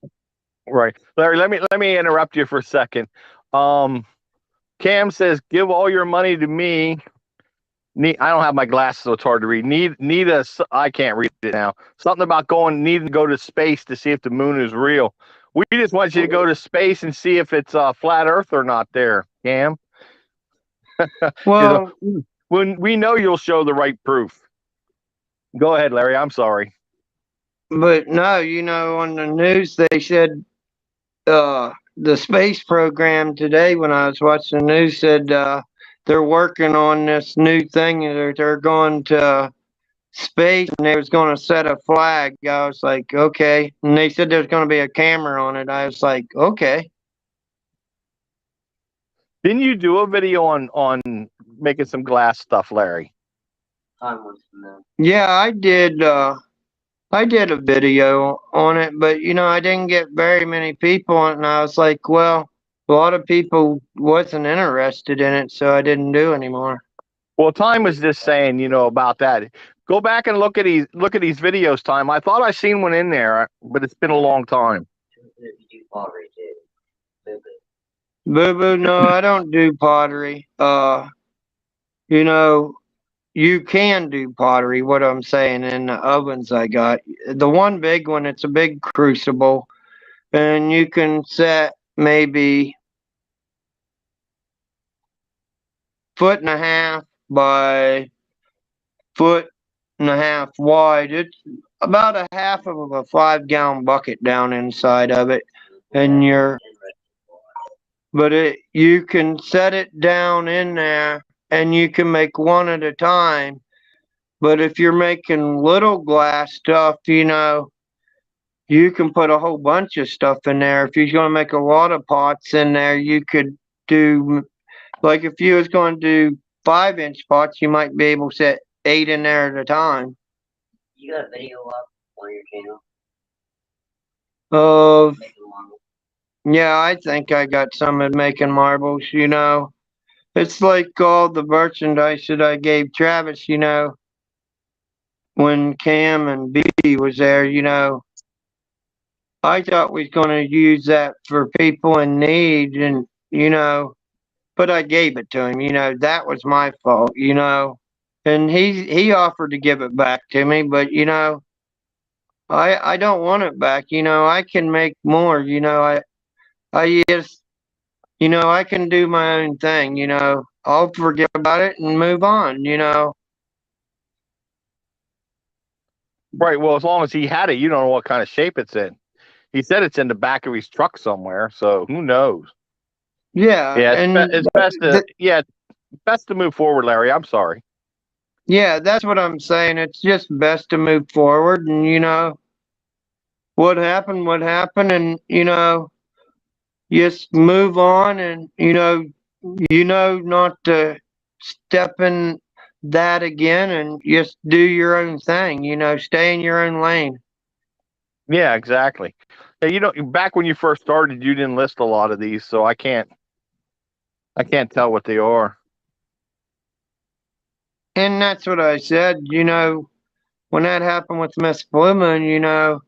Speaker 3: Right. Larry, let me interrupt you for a second. Cam says, give all your money to me. I don't have my glasses, so it's hard to read. I can't read it now. Something about needing to go to space to see if the moon is real. We just want you to go to space and see if it's flat Earth or not there, Cam.
Speaker 1: Well,
Speaker 3: When we know you'll show the right proof. Go ahead, Larry. I'm sorry.
Speaker 1: but no, you know, on the news they said the space program today when I was watching the news said they're working on this new thing. They're going to space and they was going to set a flag. I was like, okay. And they said there's going to be a camera on it. I was like, okay.
Speaker 3: Didn't you do a video on making some glass stuff, Larry?
Speaker 2: Time wants to know.
Speaker 1: Yeah, I did. I did a video on it, but you know, I didn't get very many people on it, and I was like, well, a lot of people wasn't interested in it, so I didn't do anymore.
Speaker 3: Well, Time was just saying, about that. Go back and look at these videos, Time. I thought I seen one in there, but it's been a long time.
Speaker 1: Boo boo, no, I don't do pottery. You know, you can do pottery, what I'm saying, in the ovens I got. The one big one, it's a big crucible, and you can set maybe 1.5 by 1.5 wide. It's about a half of a 5-gallon bucket down inside of it, and you can set it down in there, and you can make one at a time. But if you're making little glass stuff, you know, you can put a whole bunch of stuff in there. If you're going to make a lot of pots in there, you could do, like if you was going to do 5-inch pots, you might be able to set 8 in there at a time.
Speaker 2: You got a video up on your channel?
Speaker 1: Of, yeah, I think I got some of making marbles, you know. It's like all the merchandise that I gave Travis, you know, when Cam and B was there, you know. I thought we was going to use that for people in need, and, you know, but I gave it to him, you know, that was my fault, you know. And he offered to give it back to me, but, you know, I don't want it back, you know. I can make more, you know. I just, you know, I can do my own thing, you know. I'll forget about it and move on, you know.
Speaker 3: Right. Well, as long as he had it, you don't know what kind of shape it's in. He said it's in the back of his truck somewhere, so who knows?
Speaker 1: Yeah,
Speaker 3: Yeah,
Speaker 1: and
Speaker 3: it's best to best to move forward, Larry. I'm sorry.
Speaker 1: yeah, that's what I'm saying. It's just best to move forward, and you know, what happened, and you know, just move on, and you know not to step in that again, and just do your own thing. You know, stay in your own lane.
Speaker 3: Yeah, exactly. Yeah, you know, back when you first started, you didn't list a lot of these, so I can't tell what they are.
Speaker 1: And that's what I said, you know, when that happened with Miss Blue Moon, you know,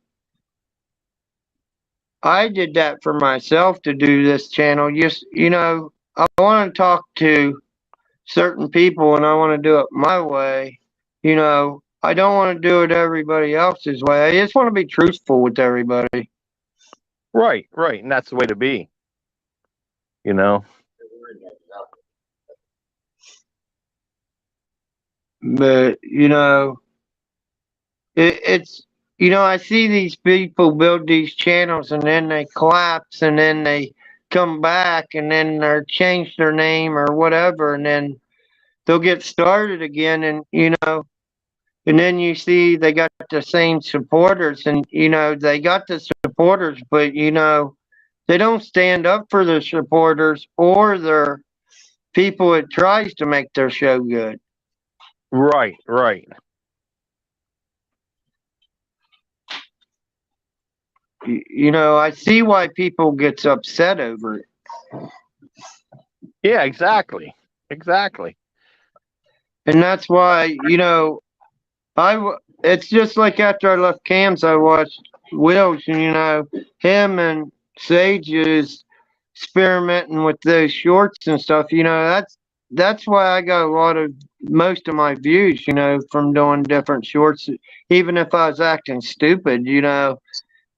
Speaker 1: I did that for myself to do this channel. Just, you know, I want to talk to certain people and I want to do it my way. You know, I don't want to do it everybody else's way. I just want to be truthful with everybody.
Speaker 3: Right, right, and that's the way to be. You know.
Speaker 1: But, you know, it's, you know, I see these people build these channels and then they collapse and then they come back and then they change their name or whatever and then they'll get started again and, you know, and then you see they got the same supporters and, you know, they got the supporters, but, you know, they don't stand up for their supporters or their people that tries to make their show good.
Speaker 3: Right, right.
Speaker 1: You know, I see why people gets upset over it.
Speaker 3: Yeah, exactly, exactly.
Speaker 1: And that's why, you know, it's just like after I left Cam's, I watched Wills, and, you know, him and Sage is experimenting with those shorts and stuff. You know, that's why I got a lot of most of my views, you know, from doing different shorts. Even if I was acting stupid, you know,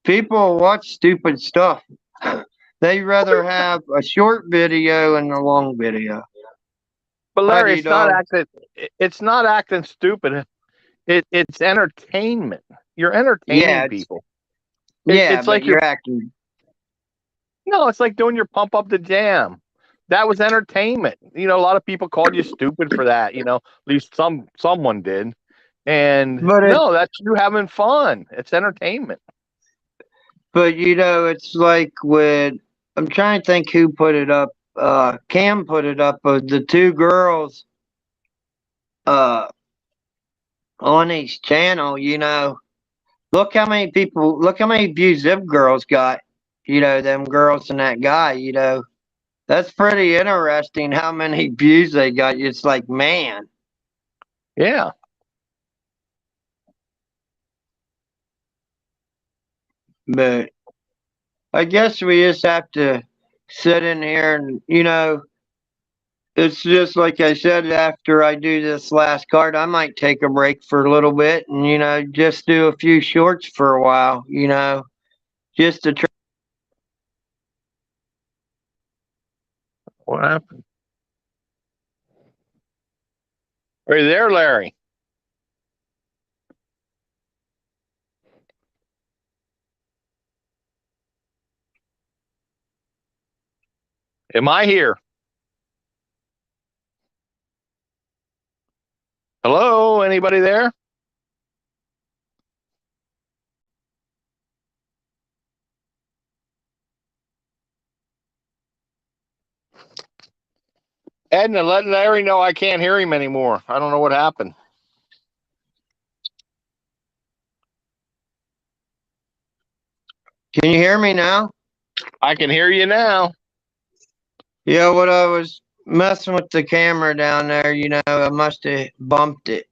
Speaker 1: people watch stupid stuff. They rather have a short video and a long video.
Speaker 3: But
Speaker 1: Hi,
Speaker 3: Larry,
Speaker 1: D-Dog.
Speaker 3: it's not acting stupid. It's entertainment. You're
Speaker 1: Yeah,
Speaker 3: entertaining people.
Speaker 1: yeah,
Speaker 3: It's
Speaker 1: but
Speaker 3: like you're
Speaker 1: you're acting.
Speaker 3: no, it's like doing your pump up the jam. That was entertainment. You know, a lot of people called you stupid for that. You know, at least someone did. And
Speaker 1: But it,
Speaker 3: no, that's you having fun. It's entertainment.
Speaker 1: but you know, it's like when I'm trying to think who put it up. Cam put it up of the two girls uh on his channel, you know. Look how many views them girls got, you know, them girls and that guy, you know. That's pretty interesting how many views they got. It's like, man.
Speaker 3: Yeah.
Speaker 1: But I guess we just have to sit in here and, you know, it's just like I said, after I do this last card, I might take a break for a little bit and, you know, just do a few shorts for a while, you know, just to try.
Speaker 3: What happened? Are you there, Larry? Am I here? Hello? Anybody there? Edna, let Larry know I can't hear him anymore. I don't know what happened.
Speaker 1: Can you hear me now?
Speaker 3: I can hear you now.
Speaker 1: Yeah, what I was messing with the camera down there, you know, I must have bumped it.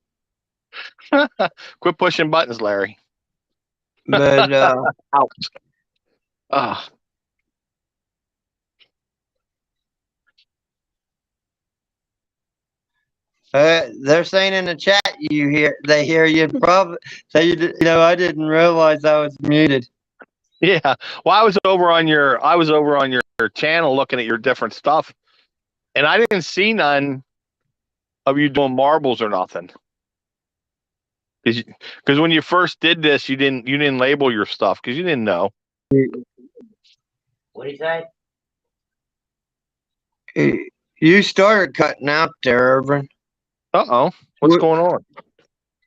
Speaker 3: Quit pushing buttons, Larry.
Speaker 1: But
Speaker 3: Ouch. Ah.
Speaker 1: they're saying in the chat they hear you probably say you know, I didn't realize I was muted.
Speaker 3: Yeah. Well, I was over on your channel looking at your different stuff, and I didn't see none of you doing marbles or nothing. Because when you first did this, you didn't label your stuff because you didn't know.
Speaker 2: What do you say?
Speaker 1: You started cutting out there, Irvin.
Speaker 3: Uh-oh. What's going on?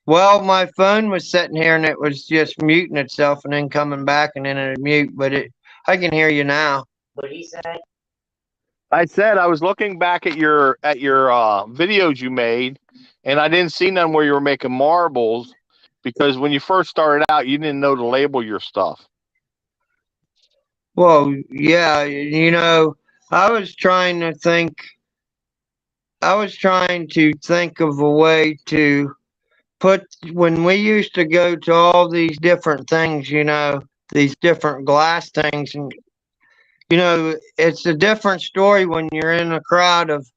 Speaker 1: Well, my phone was sitting here and it was just muting itself and then coming back and then it'd mute, but I can hear you now.
Speaker 2: What did he say?
Speaker 3: I said I was looking back at your videos you made, and I didn't see none where you were making marbles because when you first started out, you didn't know to label your stuff.
Speaker 1: Well, yeah, I was trying to think of a way to put, when we used to go to all these different things, these different glass things, and, it's a different story when you're in a crowd of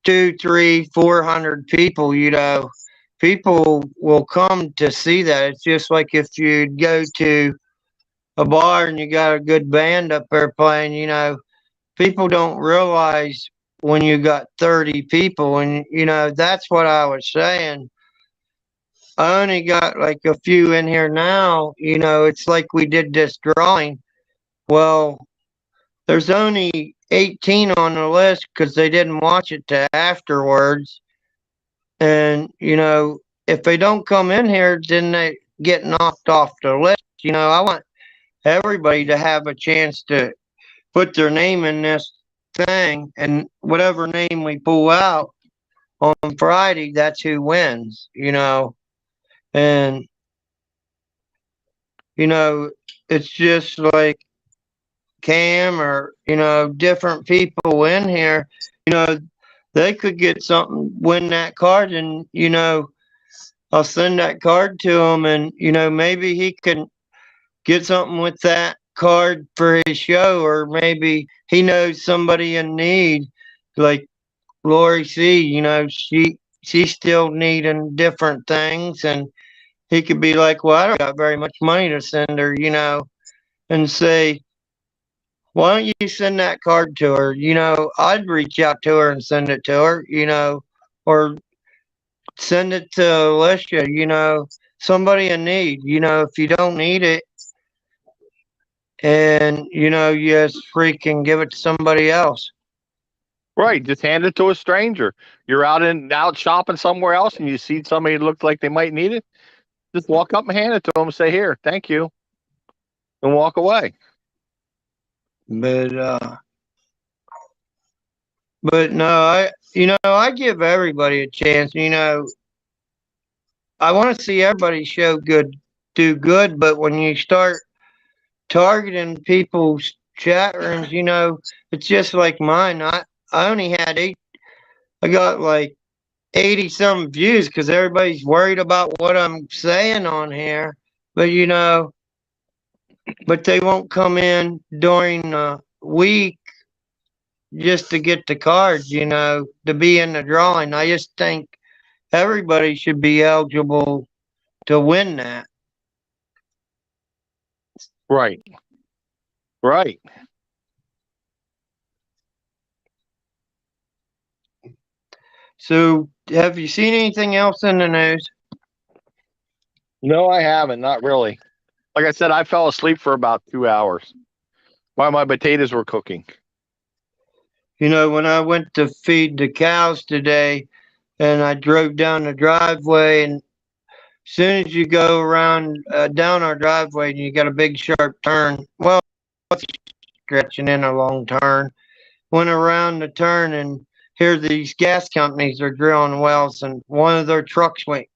Speaker 1: two, three, 400 people, people will come to see that. It's just like if you'd go to a bar and you got a good band up there playing, people don't realize when you got 30 people. And, that's what I was saying. I only got like a few in here now. It's like we did this drawing. Well, there's only 18 on the list because they didn't watch it to afterwards. And, if they don't come in here, then they get knocked off the list. I want everybody to have a chance to put their name in this thing, and whatever name we pull out on Friday, that's who wins. And, you know, it's just like Cam or, different people in here, you know, they could get something, win that card, and, I'll send that card to him, and, maybe he can get something with that card for his show, or maybe he knows somebody in need, like Lori C. She's still needing different things, and he could be like, "Well, I don't got very much money to send her," and say, "Why don't you send that card to her?" I'd reach out to her and send it to her, or send it to Alicia, somebody in need. If you don't need it, and you just freaking give it to somebody else.
Speaker 3: Right, just hand it to a stranger. You're out shopping somewhere else, and you see somebody that looks like they might need it. Just walk up and hand it to them and say, "Here, thank you," and walk away.
Speaker 1: But no, I give everybody a chance. I want to see everybody do good, but when you start targeting people's chat rooms, it's just like mine. I only had I got like 80 some views because everybody's worried about what I'm saying on here. But but they won't come in during the week just to get the cards, to be in the drawing. I just think everybody should be eligible to win that.
Speaker 3: Right, right.
Speaker 1: So, have you seen anything else in the news?
Speaker 3: No, I haven't. Not really. Like I said, I fell asleep for about 2 hours while my potatoes were cooking.
Speaker 1: When I went to feed the cows today and I drove down the driveway, and as soon as you go around down our driveway and you got a big sharp turn, well, it's stretching in a long turn, went around the turn, and here these gas companies are drilling wells, and one of their trucks went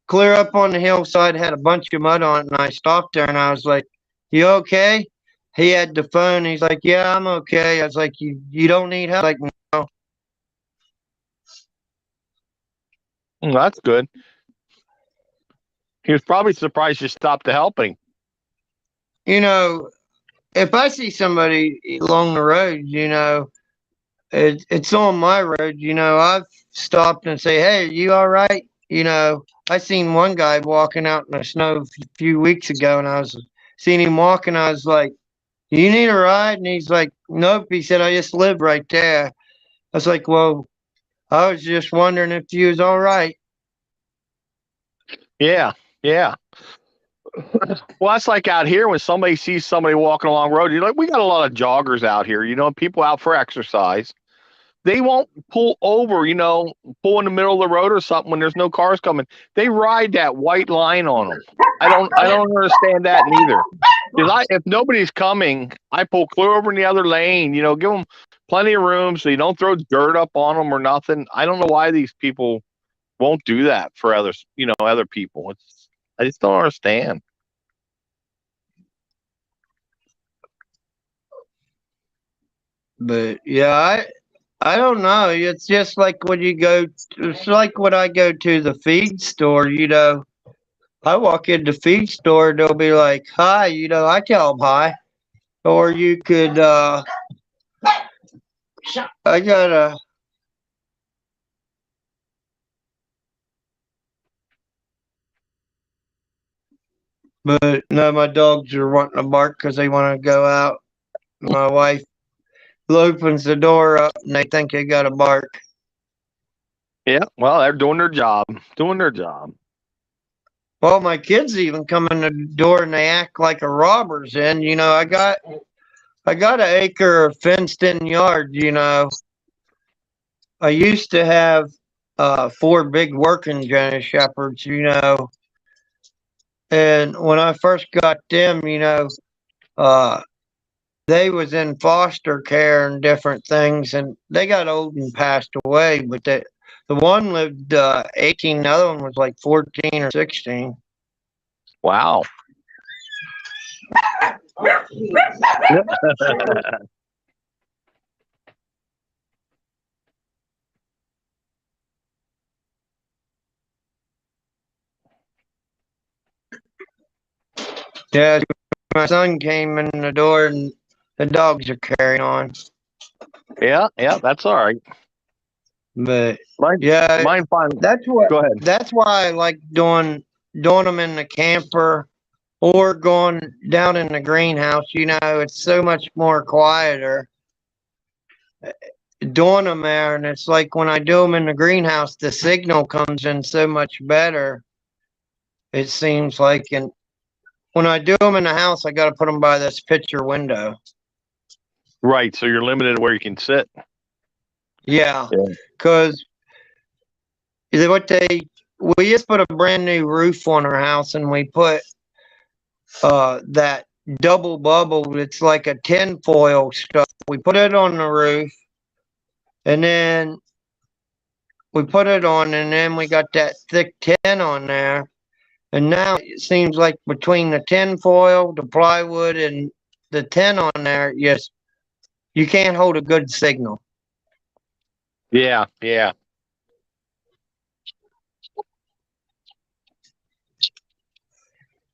Speaker 1: clear up on the hillside, had a bunch of mud on it, and I stopped there and I was like, "You okay?" He had the phone. He's like, "Yeah, I'm okay." I was like, "You don't need help?" Like, no.
Speaker 3: That's good. He was probably surprised you stopped to help him.
Speaker 1: You know, if I see somebody along the road, it's on my road. I've stopped and say, "Hey, are you all right?" I seen one guy walking out in the snow a few weeks ago, and I was seeing him walking. I was like, "You need a ride?" And he's like, "Nope." He said, "I just live right there." I was like, "Well, I was just wondering if you was all right."
Speaker 3: Yeah, yeah. Well, that's like out here when somebody sees somebody walking along the road. We got a lot of joggers out here. People out for exercise. They won't pull over, pull in the middle of the road or something when there's no cars coming. They ride that white line on them. I don't understand that neither. Because if nobody's coming, I pull clear over in the other lane. Give them plenty of room so you don't throw dirt up on them or nothing. I don't know why these people won't do that for others. Other people. I just don't understand.
Speaker 1: But yeah, I don't know. It's just like when you go. It's like when I go to the feed store. I walk in the feed store, they'll be like, "Hi," I tell them hi. Or you could. I gotta. But no, my dogs are wanting to bark because they want to go out. My wife opens the door up and they think they got to bark.
Speaker 3: Yeah, well, they're doing their job. Doing their job.
Speaker 1: Well, my kids even come in the door and they act like a robber's in. I got an acre of fenced in yard. I used to have four big working German shepherds. And when I first got them, uh, they was in foster care and different things, and they got old and passed away. But the one lived 18, the other one was like 14 or 16.
Speaker 3: Wow.
Speaker 1: Yeah, my son came in the door, and the dogs are carrying on.
Speaker 3: Yeah, that's all right.
Speaker 1: But
Speaker 3: Mine,
Speaker 1: yeah,
Speaker 3: mine fine.
Speaker 1: that's what.
Speaker 3: Go ahead.
Speaker 1: That's why I like doing them in the camper or going down in the greenhouse. It's so much more quieter doing them there, and it's like when I do them in the greenhouse, the signal comes in so much better. It seems like, and when I do them in the house, I got to put them by this picture window.
Speaker 3: Right, so you're limited to where you can sit.
Speaker 1: Yeah, because we just put a brand new roof on our house, and we put that double bubble. It's like a tinfoil stuff. We put it on the roof, and then we put it on, and then we got that thick tin on there. And now it seems like between the tin foil, the plywood, and the tin on there, yes, you can't hold a good signal.
Speaker 3: Yeah.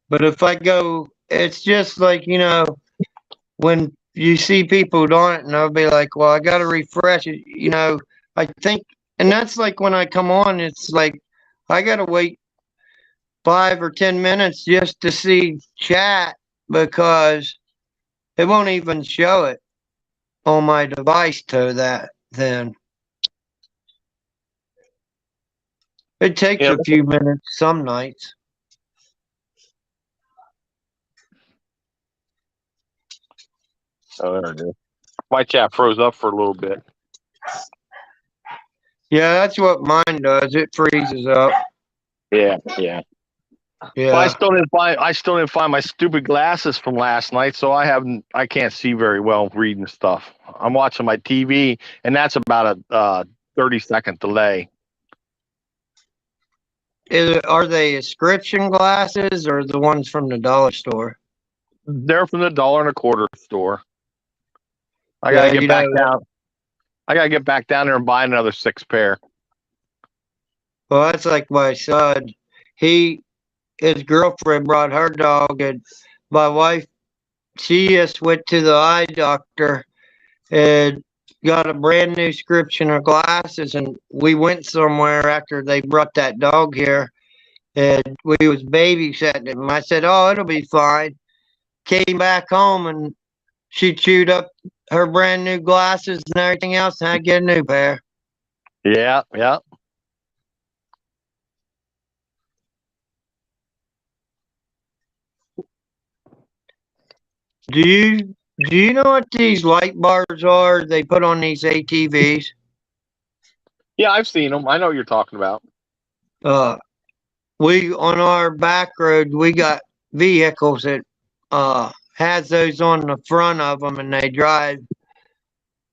Speaker 1: But if I go, it's just like, when you see people doing it, and I'll be like, well, I got to refresh it. I think, and that's like when I come on, it's like I got to wait 5 or 10 minutes just to see chat because it won't even show it on my device to that then. It takes
Speaker 3: Yeah.
Speaker 1: a few minutes some nights.
Speaker 3: Oh, there it is. My chat froze up for a little bit.
Speaker 1: Yeah, that's what mine does. It freezes up.
Speaker 3: Yeah.
Speaker 1: Yeah.
Speaker 3: Well, I still didn't find my stupid glasses from last night, so I can't see very well reading stuff. I'm watching my TV, and that's about a 30-second delay.
Speaker 1: Are they prescription glasses or the ones from the dollar store?
Speaker 3: They're from the $1.25 store. I
Speaker 1: Yeah,
Speaker 3: gotta get back down. I gotta get back down there and buy another 6 pair.
Speaker 1: Well, that's like my son. His girlfriend brought her dog, and my wife, she just went to the eye doctor and got a brand new prescription of glasses. And we went somewhere after they brought that dog here, and we was babysitting him. I said, "Oh, it'll be fine." Came back home, and she chewed up her brand new glasses and everything else, and I get a new pair.
Speaker 3: Yeah.
Speaker 1: Do you know what these light bars are they put on these ATVs?
Speaker 3: Yeah, I've seen them. I know what you're talking about.
Speaker 1: We on our back road we got vehicles that has those on the front of them, and they drive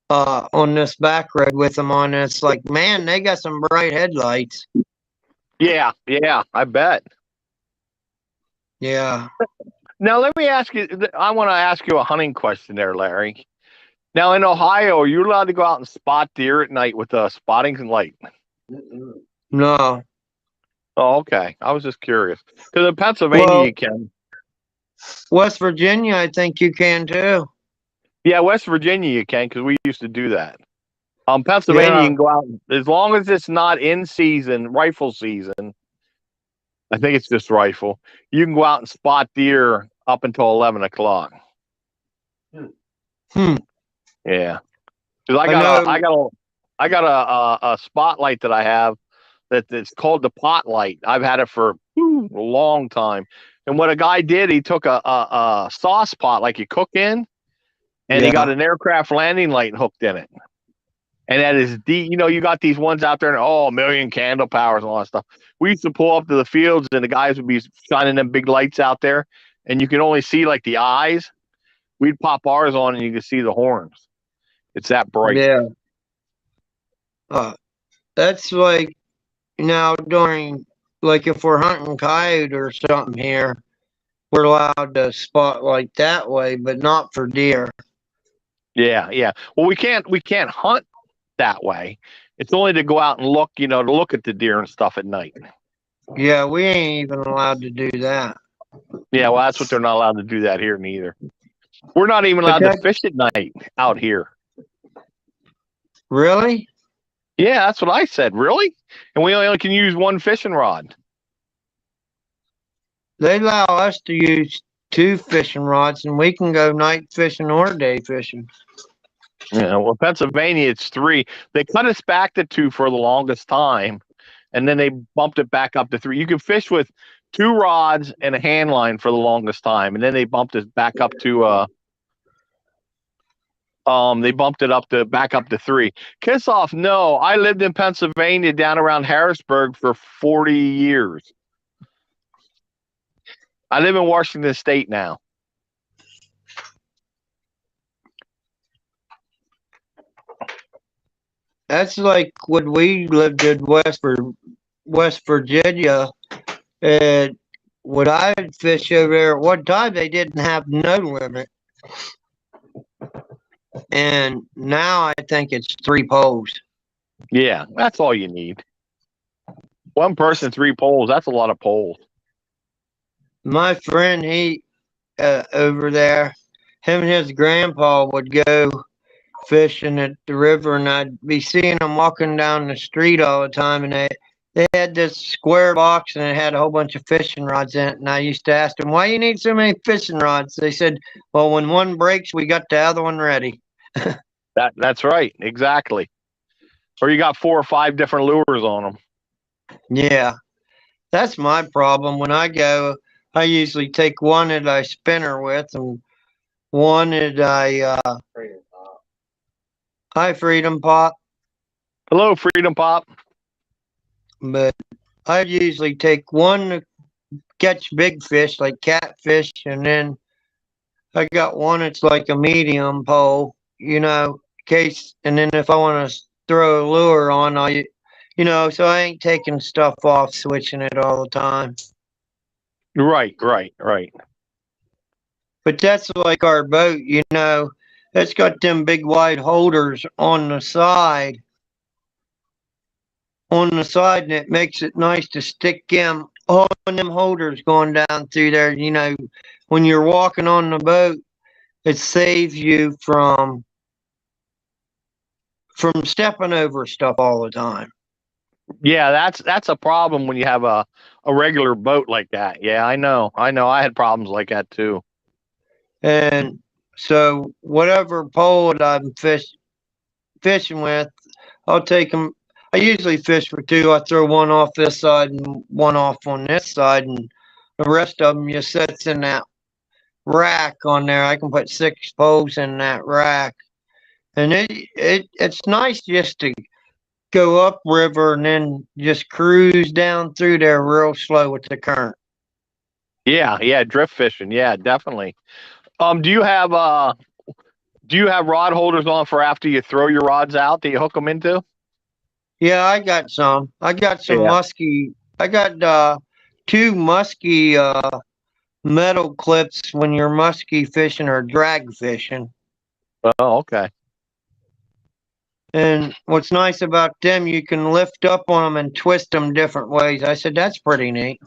Speaker 1: on this back road with them on. And it's like, man, they got some bright headlights.
Speaker 3: Yeah, I bet.
Speaker 1: Yeah.
Speaker 3: Now let me ask you. I want to ask you a hunting question there, Larry. Now in Ohio, are you allowed to go out and spot deer at night with a spotting light?
Speaker 2: Mm-mm.
Speaker 1: No.
Speaker 3: Oh, okay. I was just curious because in Pennsylvania
Speaker 1: Well,
Speaker 3: you can.
Speaker 1: West Virginia, I think you can too.
Speaker 3: Yeah, West Virginia you can because we used to do that. Pennsylvania you
Speaker 1: Yeah.
Speaker 3: can go out as long as it's not in season, rifle season. I think it's just rifle. You can go out and spot deer up until 11 o'clock.
Speaker 1: Hmm.
Speaker 3: Yeah, because
Speaker 1: I know.
Speaker 3: I got a spotlight that I have that's called the pot light. I've had it for a long time. And what a guy did, he took a sauce pot like you cook in, and he got
Speaker 1: Yeah.
Speaker 3: an aircraft landing light hooked in it. And that is deep. You know, you got these ones out there, and a million candle powers and all that stuff. We used to pull up to the fields, and the guys would be shining them big lights out there, and you can only see like the eyes. We'd pop ours on, and you could see the horns. It's that bright.
Speaker 1: Yeah. That's like now during, like if we're hunting coyote or something here, we're allowed to spot like that way, but not for deer.
Speaker 3: Yeah, yeah. Well, we can't hunt that way. It's only to go out and look, to look at the deer and stuff at night.
Speaker 1: Yeah, we ain't even allowed to do that.
Speaker 3: Yeah, well, that's what they're not allowed to do that here neither. We're not even
Speaker 1: But
Speaker 3: allowed to
Speaker 1: that
Speaker 3: fish at night out here.
Speaker 1: really,
Speaker 3: Yeah, that's what I said. Really? And we only can use one fishing rod.
Speaker 1: they allow us to use two fishing rods, and we can go night fishing or day fishing.
Speaker 3: Yeah, well, Pennsylvania, it's three. They cut us back to two for the longest time, and then they bumped it back up to three. You can fish with two rods and a hand line for the longest time, and then they bumped it back up to they bumped it up to back up to three. Kiss off, no. I lived in Pennsylvania down around Harrisburg for 40 years. I live in Washington State now.
Speaker 1: That's like when we lived in West Virginia, and when I fish over there at one time, they didn't have no limit, and now I think it's 3 poles.
Speaker 3: Yeah, that's all you need. One person, 3 poles. That's a lot of poles.
Speaker 1: My friend, he over there, him and his grandpa would go fishing at the river, and I'd be seeing them walking down the street all the time, and they had this square box, and it had a whole bunch of fishing rods in it. And I used to ask them, "Why you need so many fishing rods?" They said, "Well, when one breaks, we got the other one ready."
Speaker 3: That's right, exactly. Or you got 4 or 5 different lures on them.
Speaker 1: Yeah, that's my problem. When I go, I usually take one that I spinner with, and one that Freedom Pop.
Speaker 3: Hello, Freedom Pop.
Speaker 1: But I usually take one to catch big fish like catfish, and then I got one that's like a medium pole, case. And then if I want to throw a lure on, so I ain't taking stuff off, switching it all the time.
Speaker 3: Right.
Speaker 1: But that's like our boat, it's got them big wide holders on the side. And it makes it nice to stick them on them holders going down through there. When you're walking on the boat, it saves you from stepping over stuff all the time.
Speaker 3: Yeah, that's a problem when you have a regular boat like that. Yeah, I know. I had problems like that too.
Speaker 1: And so whatever pole that I'm fishing with, I'll take them. I usually fish for two. I throw one off this side and one off on this side, and the rest of them just sits in that rack on there. I can put 6 poles in that rack, and it's nice just to go up river and then just cruise down through there real slow with the current.
Speaker 3: Yeah, drift fishing. Yeah, definitely. Do you have rod holders on for after you throw your rods out that you hook them into?
Speaker 1: Yeah, I got some. I got some
Speaker 3: Yeah.
Speaker 1: musky. I got 2 musky metal clips when you're musky fishing or drag fishing.
Speaker 3: Oh, okay.
Speaker 1: And what's nice about them, you can lift up on them and twist them different ways. I said, that's pretty neat.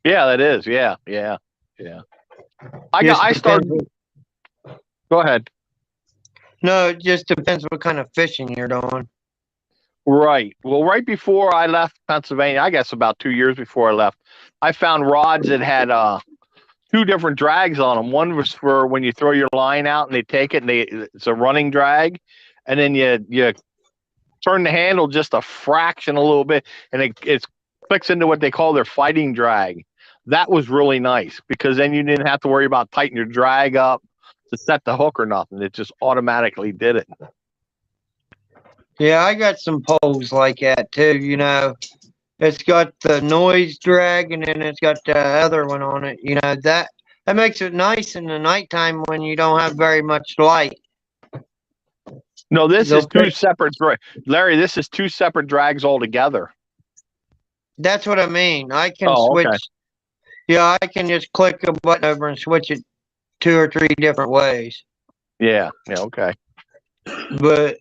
Speaker 3: Yeah, that is. Yeah, yeah, yeah. I
Speaker 1: Just
Speaker 3: started.
Speaker 1: depends
Speaker 3: Go ahead.
Speaker 1: No, it just depends what kind of fishing you're doing.
Speaker 3: Right. Well, right before I left Pennsylvania, I guess about 2 years before I left, I found rods that had two different drags on them. One was for when you throw your line out and they take it and it's a running drag, and then you turn the handle just a fraction a little bit and it clicks into what they call their fighting drag. That was really nice because then you didn't have to worry about tightening your drag up to set the hook or nothing. It just automatically did it.
Speaker 1: Yeah, I got some poles like that too, you know. It's got the noise drag and then it's got the other one on it. You know, that makes it nice in the nighttime when you don't have very much light.
Speaker 3: No, this is
Speaker 1: They'll
Speaker 3: two separate Larry, this is two separate drags altogether.
Speaker 1: That's what I mean. I can
Speaker 3: Oh,
Speaker 1: switch.
Speaker 3: okay.
Speaker 1: Yeah, I can just click a button over and switch it 2 or 3 different ways.
Speaker 3: Yeah, okay.
Speaker 1: But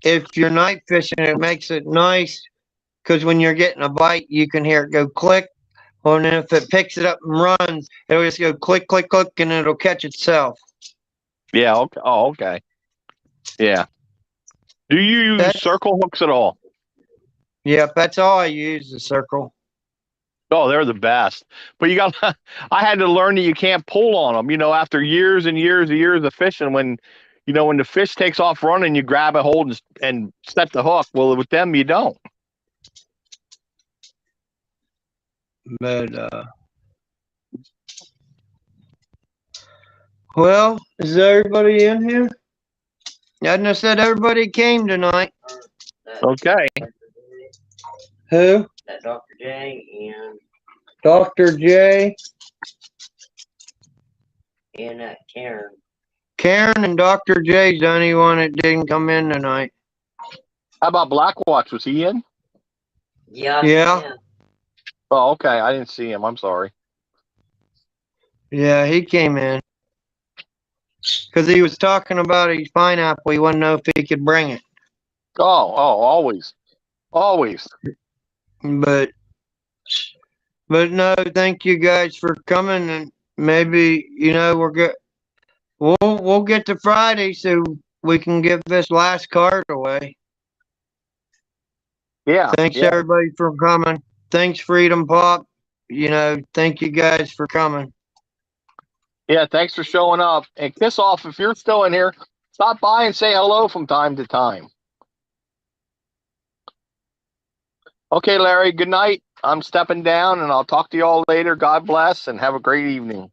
Speaker 1: if you're night fishing, it makes it nice because when you're getting a bite, you can hear it go click. And then if it picks it up and runs, it'll just go click, click, click, and it'll catch itself.
Speaker 3: Yeah, okay. Oh, okay. Yeah. Do you use circle hooks at all?
Speaker 1: Yep, that's all I use, the circle.
Speaker 3: Oh, they're the best. But you got I had to learn that you can't pull on them, after years and years and years of fishing when when the fish takes off running, you grab a hold and set the hook. Well, with them you don't.
Speaker 1: But well, is everybody in here? I just said everybody came tonight.
Speaker 3: Okay.
Speaker 1: Who?
Speaker 2: That Dr. J and
Speaker 1: Dr. J.
Speaker 2: Karen.
Speaker 1: Karen and Dr. J's the only one that didn't come in tonight.
Speaker 3: How about Blackwatch? Was he in?
Speaker 2: Yeah.
Speaker 1: Yeah.
Speaker 3: Oh, okay. I didn't see him. I'm sorry.
Speaker 1: Yeah, he came in. Because he was talking about his pineapple. He wanted to know if he could bring it.
Speaker 3: Oh, always. Always.
Speaker 1: But no, thank you guys for coming, and maybe we're good. We'll get to Friday so we can give this last card away.
Speaker 3: Yeah.
Speaker 1: Thanks everybody for coming. Thanks Freedom Pop. Thank you guys for coming.
Speaker 3: Yeah, thanks for showing up. And Kiss Off, if you're still in here, stop by and say hello from time to time. Okay, Larry, good night. I'm stepping down, and I'll talk to you all later. God bless, and have a great evening.